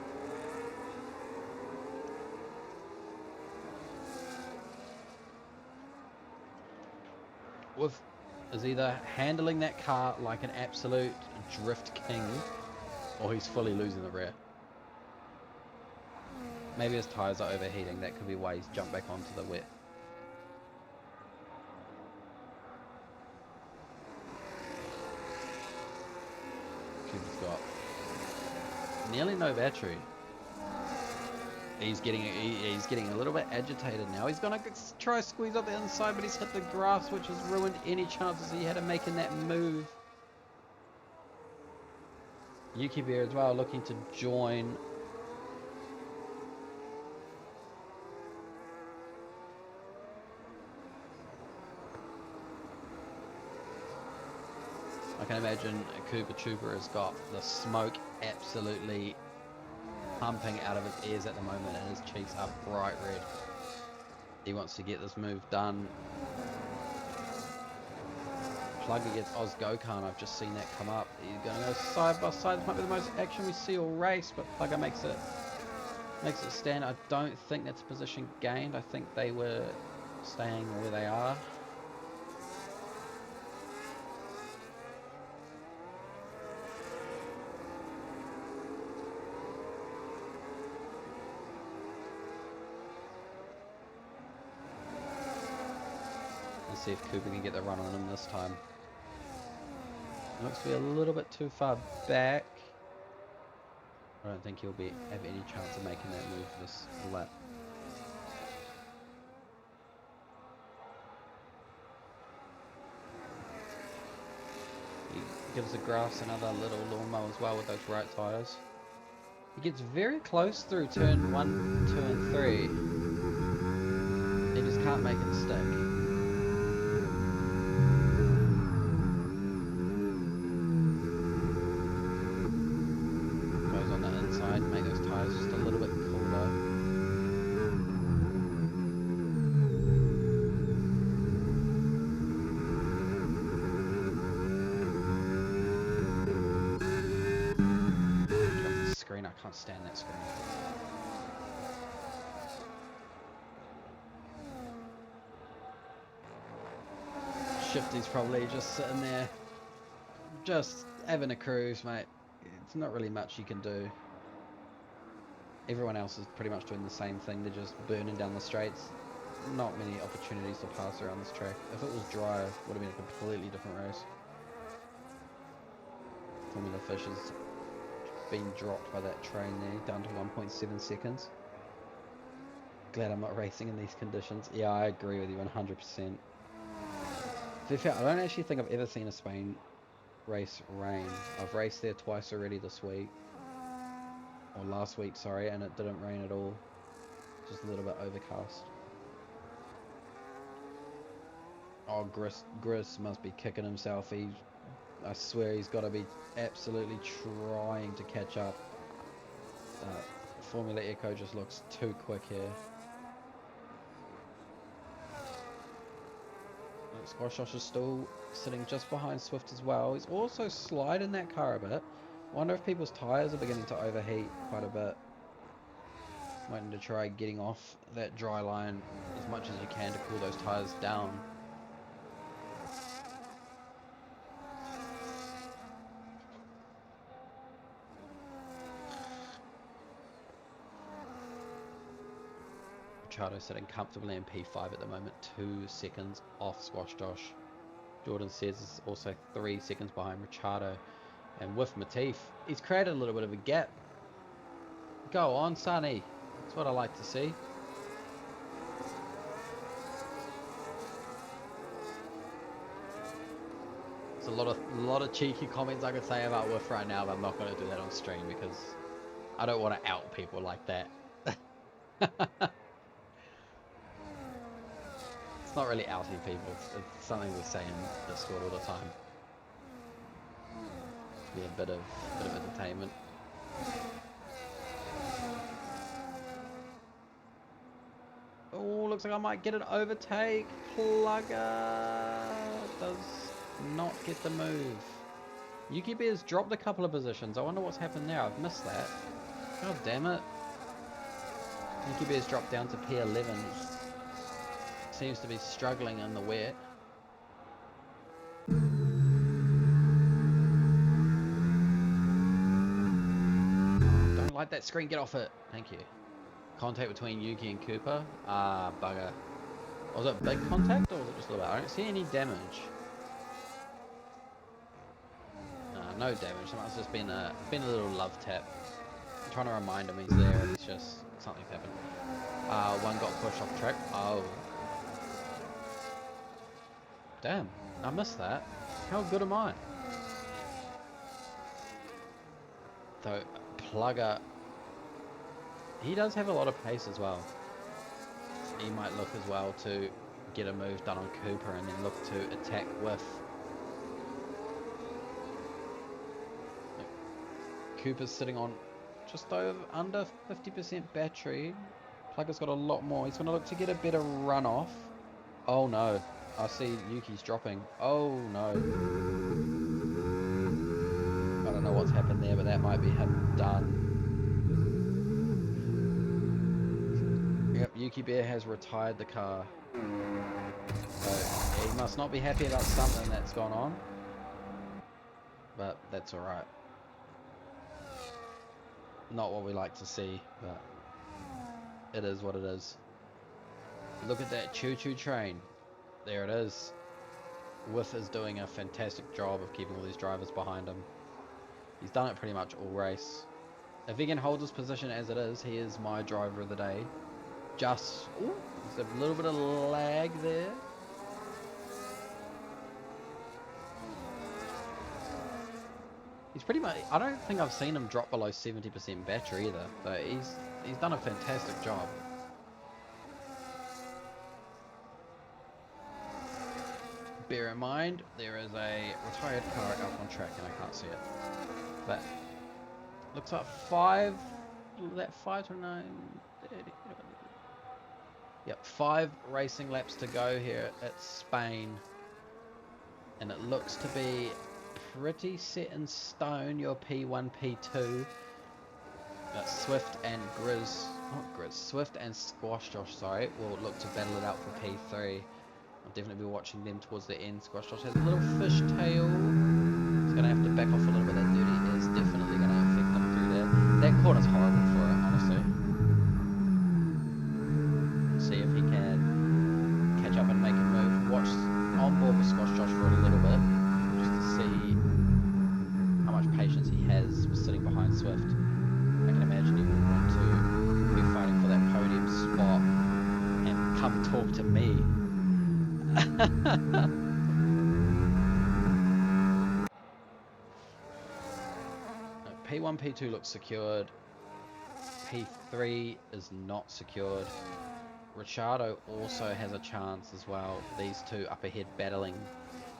Whiff is either handling that car like an absolute drift king, or he's fully losing the rear. Maybe his tyres are overheating. That could be why he's jumped back onto the wet. Cooper's got nearly no battery. He's getting a little bit agitated now. He's gonna try to squeeze up the inside, but he's hit the grass, which has ruined any chances he had of making that move. Yuki Bear as well, looking to join. I can imagine Cooper Trooper has got the smoke absolutely pumping out of his ears at the moment, and his cheeks are bright red. He wants to get this move done. Plug against Oz Gokhan, I've just seen that come up. He's going to go side by side. This might be the most action we see all race, but Plugger makes it stand. I don't think that's a position gained. I think they were staying where they are. Let's see if Cooper can get the run on him this time. Looks to be a little bit too far back. I don't think he'll have any chance of making that move this lap. He gives the grass another little lawnmower as well with those right tyres. He gets very close through turn 1, 2 and 3. He just can't make it stick. Make those tyres just a little bit cooler. The screen, I can't stand that screen. Shifty's probably just sitting there, just having a cruise, mate. It's not really much you can do. Everyone else is pretty much doing the same thing. They're just burning down the straights. Not many opportunities to pass around this track. If it was dry, it would have been a completely different race. Formula Fish has been dropped by that train there, down to 1.7 seconds. Glad I'm not racing in these conditions. Yeah, I agree with you 100%. To be fair, I don't actually think I've ever seen a Spain race rain. I've raced there twice already this week. Or last week, sorry, and it didn't rain at all. Just a little bit overcast. Oh, Gris must be kicking himself. I swear he's got to be absolutely trying to catch up. Formula Echo just looks too quick here. Squash Josh is still sitting just behind Swift as well. He's also sliding that car a bit. Wonder if people's tyres are beginning to overheat quite a bit. Wanting to try getting off that dry line as much as you can to cool those tyres down. Ricciardo sitting comfortably in P5 at the moment, 2 seconds off Squash Josh. Jordan says is also 3 seconds behind Ricciardo. And with Matif, he's created a little bit of a gap. Go on, Sonny. That's what I like to see. There's a lot of cheeky comments I could say about Wiff right now, but I'm not going to do that on stream because I don't want to out people like that. It's not really outing people. It's something we say in Discord all the time. Be a bit of entertainment. Oh, looks like I might get an overtake. Plugger does not get the move. Yuki Bear's dropped a couple of positions. I wonder what's happened there. I've missed that. God damn it. Yuki Bear's dropped down to P11. Seems to be struggling in the wet. Don't like that screen. Get off it. Thank you. Contact between Yuki and Cooper. Ah, bugger. Was it big contact or was it just a little bit? I don't see any damage. No damage. It must have just been a little love tap. I'm trying to remind him he's there and it's just something's happened. One got pushed off track. Oh. Damn. I missed that. How good am I? Though Plugger, he does have a lot of pace as well. He might look as well to get a move done on Cooper and then look to attack with. Cooper's sitting on just under 50% battery. Plugger's got a lot more. He's going to look to get a better run off. Oh no. I see Yuki's dropping. Oh no. I don't know what's happened there, but that might be him done. Yep, Yuki Bear has retired the car. So he must not be happy about something that's gone on. But that's alright. Not what we like to see, but it is what it is. Look at that choo-choo train. There it is. Wiff is doing a fantastic job of keeping all these drivers behind him. He's done it pretty much all race. If he can hold his position as it is, he is my driver of the day. Just, ooh, there's a little bit of lag there. He's pretty much, I don't think I've seen him drop below 70% battery either, but he's done a fantastic job. Bear in mind, there is a retired car up on track and I can't see it. But, looks like 5 to 9, 30, yep, 5 racing laps to go here at Spain. And it looks to be pretty set in stone, your P1, P2. Swift and Swift and Squash Josh, sorry, will look to battle it out for P3. I'll definitely be watching them towards the end. Squash Josh has a little fishtail. He's going to have to back off a little bit. That dirty is definitely going to affect them through there. That corner's horrible for it, honestly. See if he can catch up and make a move. Watch on board with Squash Josh for a little bit, just to see how much patience he has sitting behind Swift. I can imagine he would want to be fighting for that podium spot and come talk to me. P1, P2 looks secured. P3 is not secured. Ricciardo also has a chance as well. These two up ahead battling.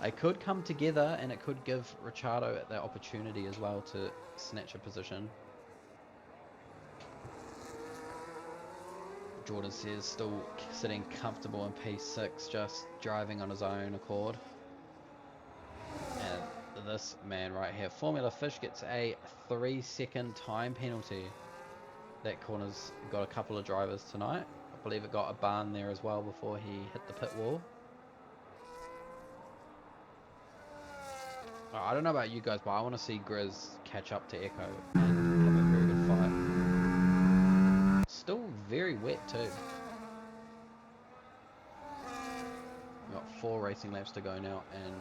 They could come together and it could give Ricciardo the opportunity as well to snatch a position. Jordan says still sitting comfortable in P6, just driving on his own accord. And this man right here, Formula Fish, gets a 3-second time penalty. That corner's got a couple of drivers tonight. I believe it got a barn there as well before he hit the pit wall. I don't know about you guys, but I want to see Grizz catch up to Echo and have a very good fight. Still very wet too. We've got 4 racing laps to go now, and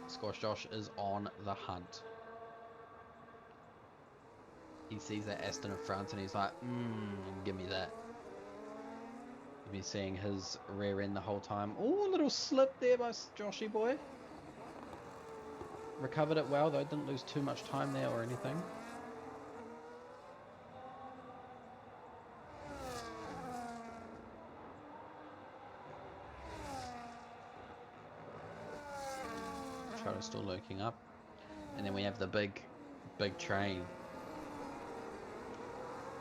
Squash Josh is on the hunt. He sees that S10 in front and he's like, give me that. He's been seeing his rear end the whole time. Oh, a little slip there by Joshy boy. Recovered it well though, didn't lose too much time there or anything. Troto's still lurking up. And then we have the big train.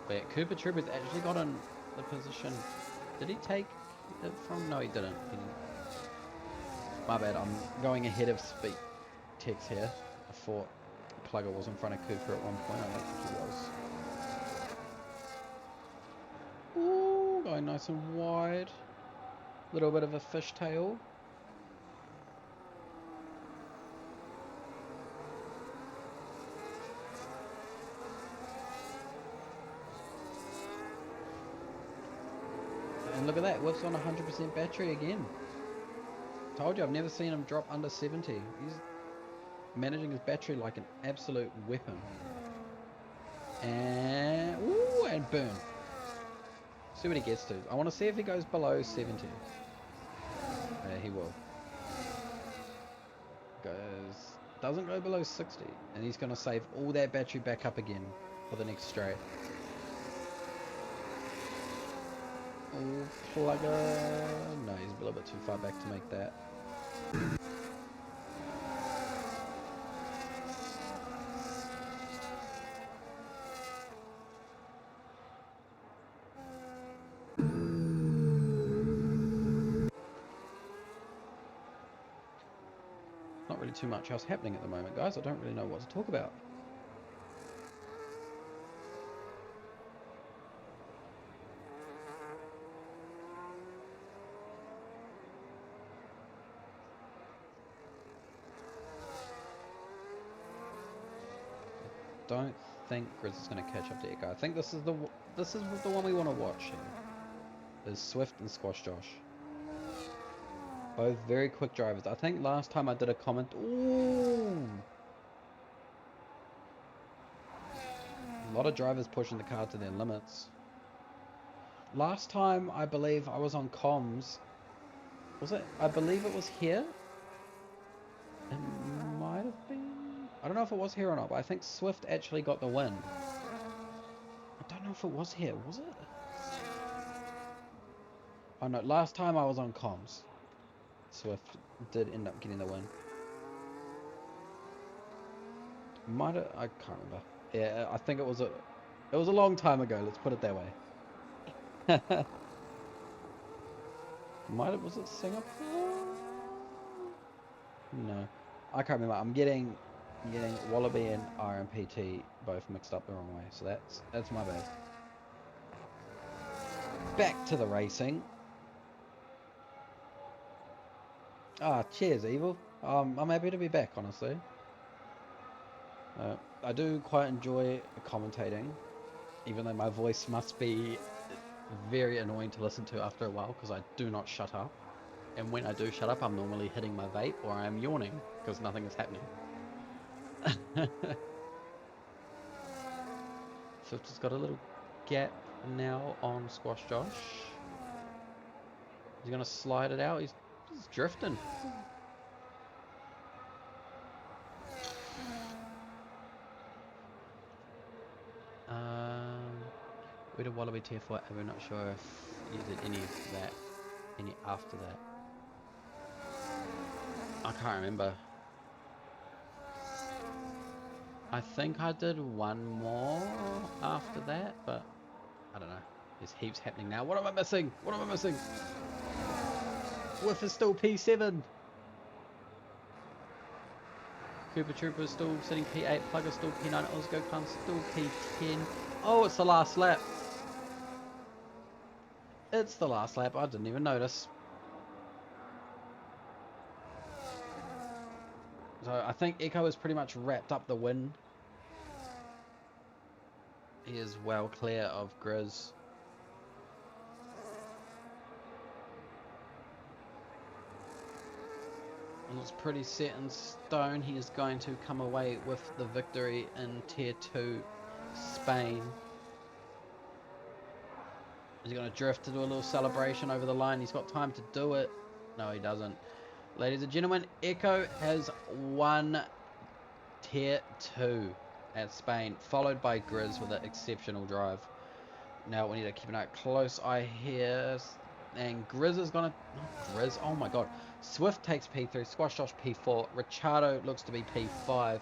But yeah, Cooper Trooper's actually got in the position. Did he take it from? No, he didn't. My bad, I'm going ahead of speed text here. I thought Plugger was in front of Cooper at one point. I don't think he was. Ooh, going nice and wide. Little bit of a fishtail. And look at that, Wolf's on 100% battery again. Told you, I've never seen him drop under 70. He's managing his battery like an absolute weapon. And ooh, and burn. See what he gets to. I want to see if he goes below 70. Yeah, he will. Doesn't go below 60, and he's going to save all that battery back up again for the next straight. Oh, Plugger. No, he's a little bit too far back to make that. Not really too much else happening at the moment, guys. I don't really know what to talk about. Don't think Grizz is going to catch up to Echo. I think this is the one we want to watch here. Is Swift and Squash Josh. Both very quick drivers. I think last time I did a comment. Ooh! A lot of drivers pushing the car to their limits. Last time I believe I was on comms. Was it? I believe it was here. It might have been. I don't know if it was here or not, but I think Swift actually got the win. I don't know if it was here, was it? Oh no, last time I was on comms, Swift did end up getting the win. Might have, I can't remember. Yeah, I think it was a long time ago, let's put it that way. Was it Singapore? No. I can't remember. I'm getting Wallaby and RMPT both mixed up the wrong way, so that's my bad. Back to the racing. Ah, cheers, Evil. I'm happy to be back, honestly. I do quite enjoy commentating, even though my voice must be very annoying to listen to after a while, because I do not shut up. And when I do shut up, I'm normally hitting my vape or I'm yawning because nothing is happening. So I've just got a little gap now on Squash Josh. He's going to slide it out. He's drifting. We did Wallaby tier 4. We're not sure if you did any of that, any after that. I can't remember. I think I did one more after that, but I don't know. There's heaps happening now. What am I missing? What am I missing? Whiff is still P7. Cooper Trooper is still sitting P8. Plugger still P9. Osgo Khan still P10. Oh, it's the last lap. It's the last lap. I didn't even notice. So I think Echo has pretty much wrapped up the win. He is well clear of Grizz. And it's pretty set in stone. He is going to come away with the victory in Tier 2 Spain. Is he going to drift to do a little celebration over the line? He's got time to do it. No, he doesn't. Ladies and gentlemen, Echo has won Tier 2 at Spain, followed by Grizz with an exceptional drive. Now we need to keep an close eye here. And Grizz is going to... Grizz, oh my god. Swift takes P3, Squash Josh P4, Richardo looks to be P5.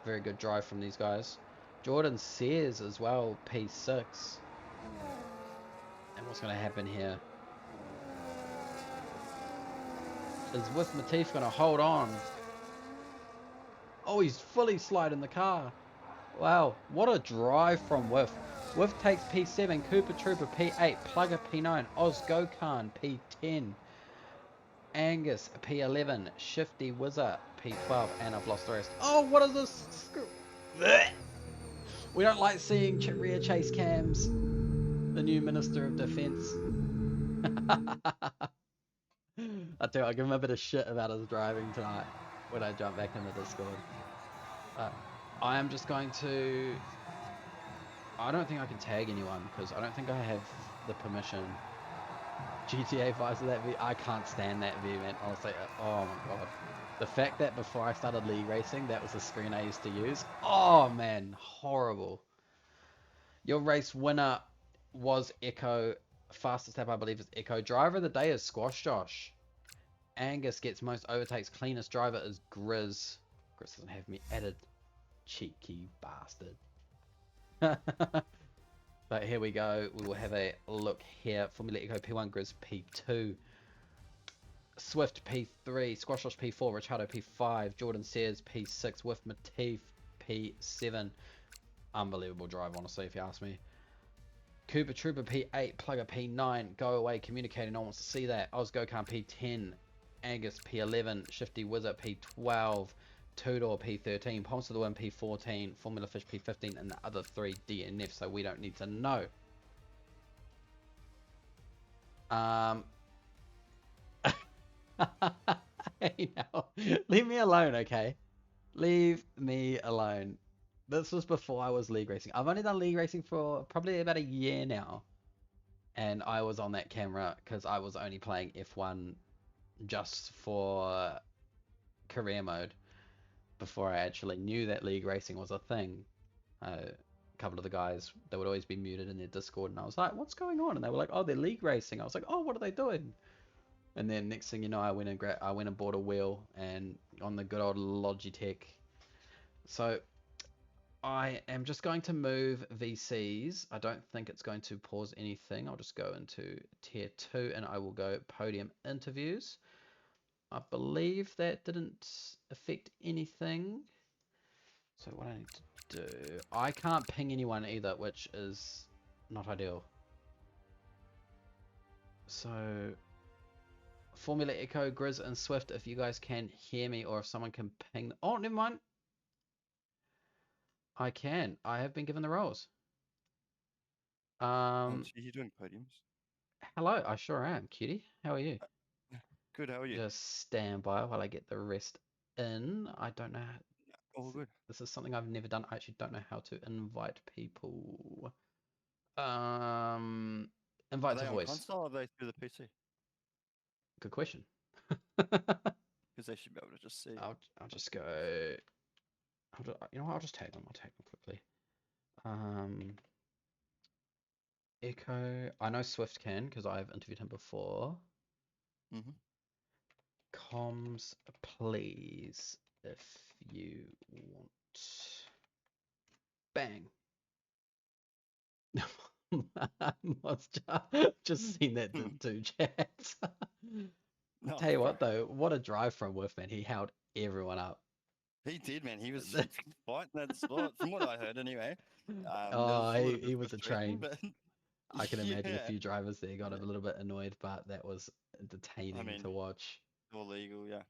Very good drive from these guys. Jordan Sears as well, P6. And what's going to happen here? Is With Matif going to hold on? Oh, he's fully sliding the car. Wow, what a drive from Whiff. Whiff takes P7, Cooper Trooper P8, Plugger P9, Oz Gokhan P10, Angus P11, Shifty Wizard P12, and I've lost the rest. Oh, what is this? We don't like seeing rear chase cams. The new Minister of Defense. I tell you, I give him a bit of shit about his driving tonight when I jump back in the Discord. I am just going to... I don't think I can tag anyone because I don't think I have the permission. GTA 5 to that view, I can't stand that view, man. Honestly, oh my god. The fact that before I started league racing, that was the screen I used to use. Oh man, horrible. Your race winner was Echo. Fastest lap, I believe, is Echo. Driver of the day is Squash Josh. Angus gets most overtakes. Cleanest driver is Grizz. Grizz doesn't have me added. Cheeky bastard. But here we go. We will have a look here. Formula Echo P1, Grizz P2. Swift P3, Squash Josh P4, Richardo P5, Jordan Sears P6, with Matif P7. Unbelievable drive, honestly, if you ask me. Cooper Trooper P8, Plugger P9, Go Away, Communicating, no one wants to see that. Oz Gokhan P10, Angus P11, Shifty Wizard P12, Two-Door P13, Palms to the Wind P14, Formula Fish P15, and the other three DNF, so we don't need to know. Hey, now, leave me alone, okay? Leave me alone. This was before I was league racing. I've only done league racing for probably about a year now. And I was on that camera because I was only playing F1 just for career mode before I actually knew that league racing was a thing. A couple of the guys, they would always be muted in their Discord, and I was like, what's going on? And they were like, oh, they're league racing. I was like, oh, what are they doing? And then next thing you know, I went and bought a wheel and on the good old Logitech. So I am just going to move VCs. I don't think it's going to pause anything. I'll just go into tier 2 and I will go podium interviews. I believe that didn't affect anything. So what I need to do, I can't ping anyone either, which is not ideal. So Formula Echo, Grizz, and Swift, if you guys can hear me or if someone can ping... Oh, never mind. I can. I have been given the roles. So you're doing podiums? Hello, I sure am, cutie. How are you? Good, how are you? Just stand by while I get the rest in. I don't know. All good. This is something I've never done. I actually don't know how to invite people. Invite Are to they on voice. console or are they through the PC? Good question. Because they should be able to just see. I'll just go. You know what? I'll just tag them. I'll tag them quickly. Echo. I know Swift can because I've interviewed him before. Comms, please, if you want. Bang. Must just seen that in 2 chats. No, Tell you what though, what a drive from Wolf, man. He held everyone up. He did, man. He was fighting that spot, from what I heard, anyway. There Oh, was a little bit he of was a frustration, train. but I can imagine a yeah, few drivers there got a yeah. little bit annoyed, but that was I entertaining mean, to watch. all legal, yeah.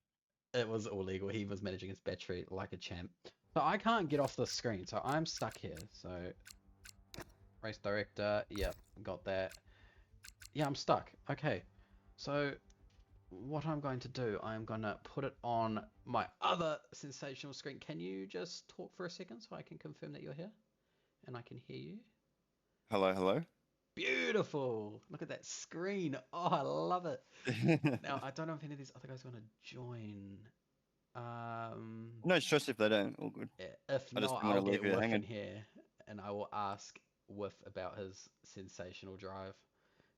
It was all legal. He was managing his battery like a champ. So I can't get off the screen, so I'm stuck here. So race director, yep, got that. Yeah, I'm stuck. Okay, so what I'm going to do, I'm going to put it on my other sensational screen. Can you just talk for a second so I can confirm that you're here and I can hear you? Hello, hello. Beautiful. Look at that screen. Oh, I love it. Now, I don't know if any of these other guys want to join. No stress if they don't. All good. If I just not, didn't want I'll to leave get you Whiff in hanging. here and I will ask Whiff about his sensational drive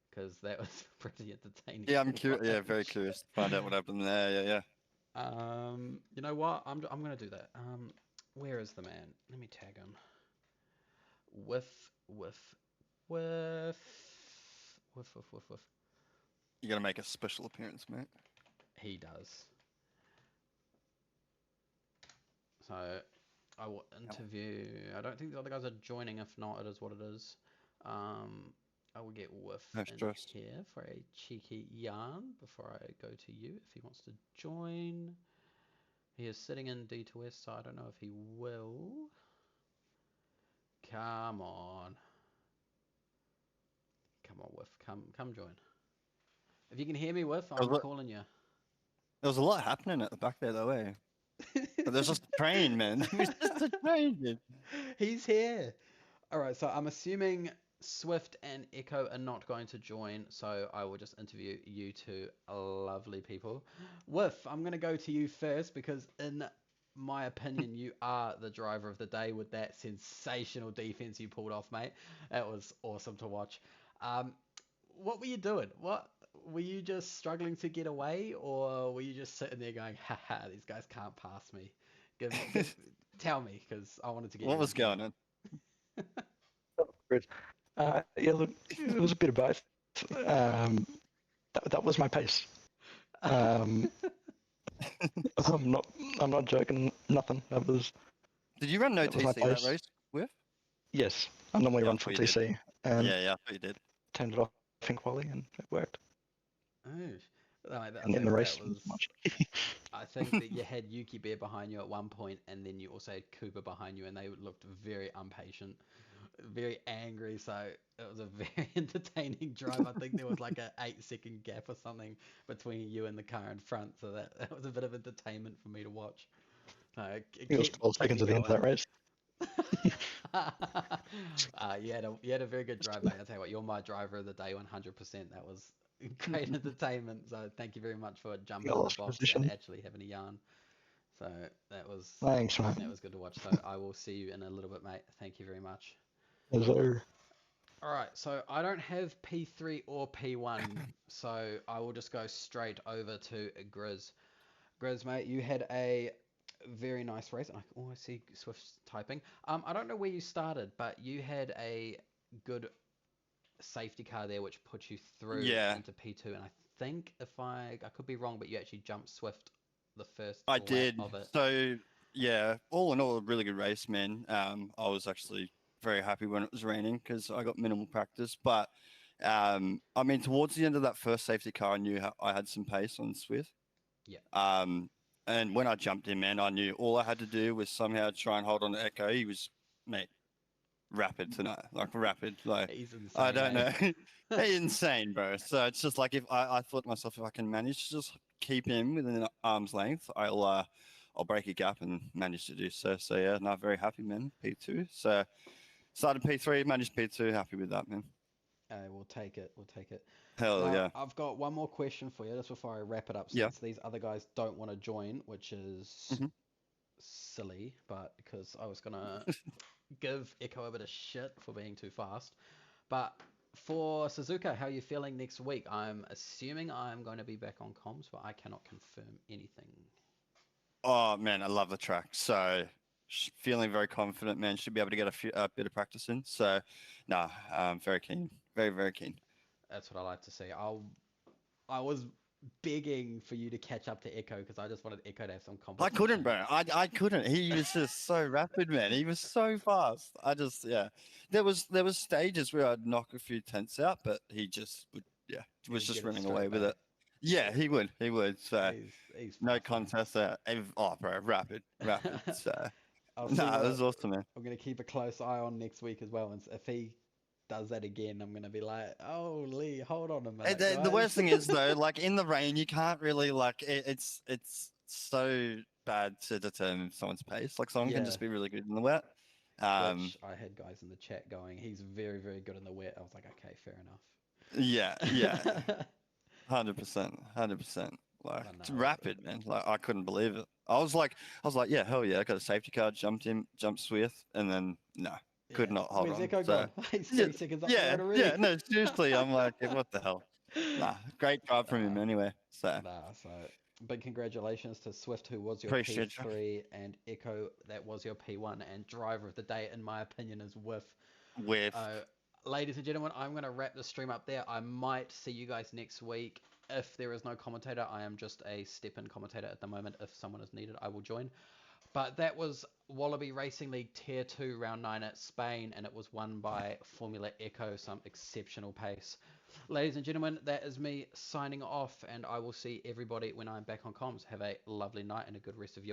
because that was pretty entertaining Yeah, I'm to curious. Yeah, very watch. curious to find out what happened there. Yeah, yeah. You know what? I'm gonna do that. Where is the man? Let me tag him. Whiff, whiff, whiff, whiff, whiff, whiff, whiff. You got to make a special appearance, mate. He does. So I will interview. I don't think the other guys are joining. If not, it is what it is. I will get Whiff No in stress. here for a cheeky yarn before I go to you if he wants to join. He is sitting in D2S, so I don't know if he will. Come on. Come on, Whiff. Come join. If you can hear me, Whiff, I'm calling you. There was a lot happening at the back there, though, eh? But there's just a train, man. There's just a train, dude. He's here. All right, so I'm assuming Swift and Echo are not going to join, so I will just interview you two lovely people. Whiff, I'm going to go to you first because, in my opinion, you are the driver of the day with that sensational defense you pulled off, mate. That was awesome to watch. What were you doing? What were you just struggling to get away, or were you just sitting there going, "Haha, these guys can't pass me"? Tell me, because I wanted to get What your was opinion. going on? Good. Yeah, look, it was a bit of both. That was my pace. I'm not joking. Nothing. Did you run no that was my TC that pace. race with? Yes, I normally Yeah, I run thought full you did. TC, and Yeah, I thought you did. turned it off in quali, and it worked. Oh, no, I'll And tell in you the what, race, that not was. so much. I think that you had Yuki Bear behind you at one point, and then you also had Cooper behind you, and they looked very impatient, very angry. So it was a very entertaining drive. I think there was like a 8 second gap or something between you and the car in front, so that was a bit of entertainment for me to watch. It was 12 seconds at the end of that race. You had a very good drive, mate. I'll tell you what, you're my driver of the day, 100%. That was great entertainment. So thank you very much for jumping I in the lost box and position. actually having a yarn. So Thanks, man. that was good to watch. So I will see you in a little bit, mate. Thank you very much. Yes, sir. All right, so I don't have P3 or P1, so I will just go straight over to Grizz. Grizz, mate, you had a very nice race. I see Swift typing. I don't know where you started, but you had a good safety car there, which put you through Yeah, into P2. And I think if I could be wrong, but you actually jumped Swift the first I lap did. of it. So, yeah, all in all, a really good race, man. I was actually very happy when it was raining because I got minimal practice. But, I mean, towards the end of that first safety car, I knew I had some pace on Swift. Yeah. And when I jumped in, man, I knew all I had to do was somehow try and hold on to Echo. He was, mate, rapid tonight, like rapid. Like, He's insane. I don't know. Insane, bro. So it's just like if I thought to myself, if I can manage to just keep him within an arm's length, I'll break a gap and manage to do so. So yeah, no, very happy, man. P2. So started P3, managed P2. Happy with that, man. We'll take it. We'll take it. Hell Now, yeah. I've got one more question for you just before I wrap it up, Yeah. since these other guys don't want to join, which is Mhm. silly, but because I was gonna give Echo a bit of shit for being too fast. But for Suzuka, how are you feeling next week? I'm assuming I'm going to be back on comms, but I cannot confirm anything. Oh man, I love the track. So feeling very confident, man. Should be able to get a bit of practice in. So, nah, I'm very keen. Very, very keen. That's what I like to see. I was begging for you to catch up to Echo because I just wanted Echo to have some I competition. couldn't, bro. I couldn't. He was just so rapid, man. He was so fast. I just, yeah. There was stages where I'd knock a few tenths out, but he just would, yeah, He was would just get it running away straight with back. it. Yeah, he would. He would. So He's no fast, man. contest there. Oh, bro, rapid. So I'll see nah, it what was awesome, man. I'm gonna keep a close eye on next week as well. And if he does that again, I'm gonna be like, oh Lee, hold on a minute, The guys. worst thing is though, like in the rain, you can't really like it's so bad to determine someone's pace. Like someone can Yeah. just be really good in the wet. Which I had guys in the chat going, he's very, very good in the wet. I was like, okay, fair Yeah, enough. 100%, 100%. Like But it's no, rapid, man. Like I couldn't believe it. I was like, yeah, hell yeah, I got a safety car, jumped Swift, and then no, could yeah. not hold Where's on. Echo So gone? He's yeah, 3 seconds up the yeah, road already. yeah. No, seriously, I'm like, what the hell? Nah, great drive from him Nah, anyway. So so big congratulations to Swift, who was your appreciate you. P3, and Echo, that was your P1, and driver of the day, in my opinion, is Whiff. With Ladies and gentlemen, I'm going to wrap the stream up there. I might see you guys next week. If there is no commentator, I am just a step-in commentator at the moment. If someone is needed, I will join. But that was Wallaby Racing League Tier 2 Round 9 at Spain, and it was won by Formula Echo, some exceptional pace. Ladies and gentlemen, that is me signing off, and I will see everybody when I'm back on comms. Have a lovely night and a good rest of your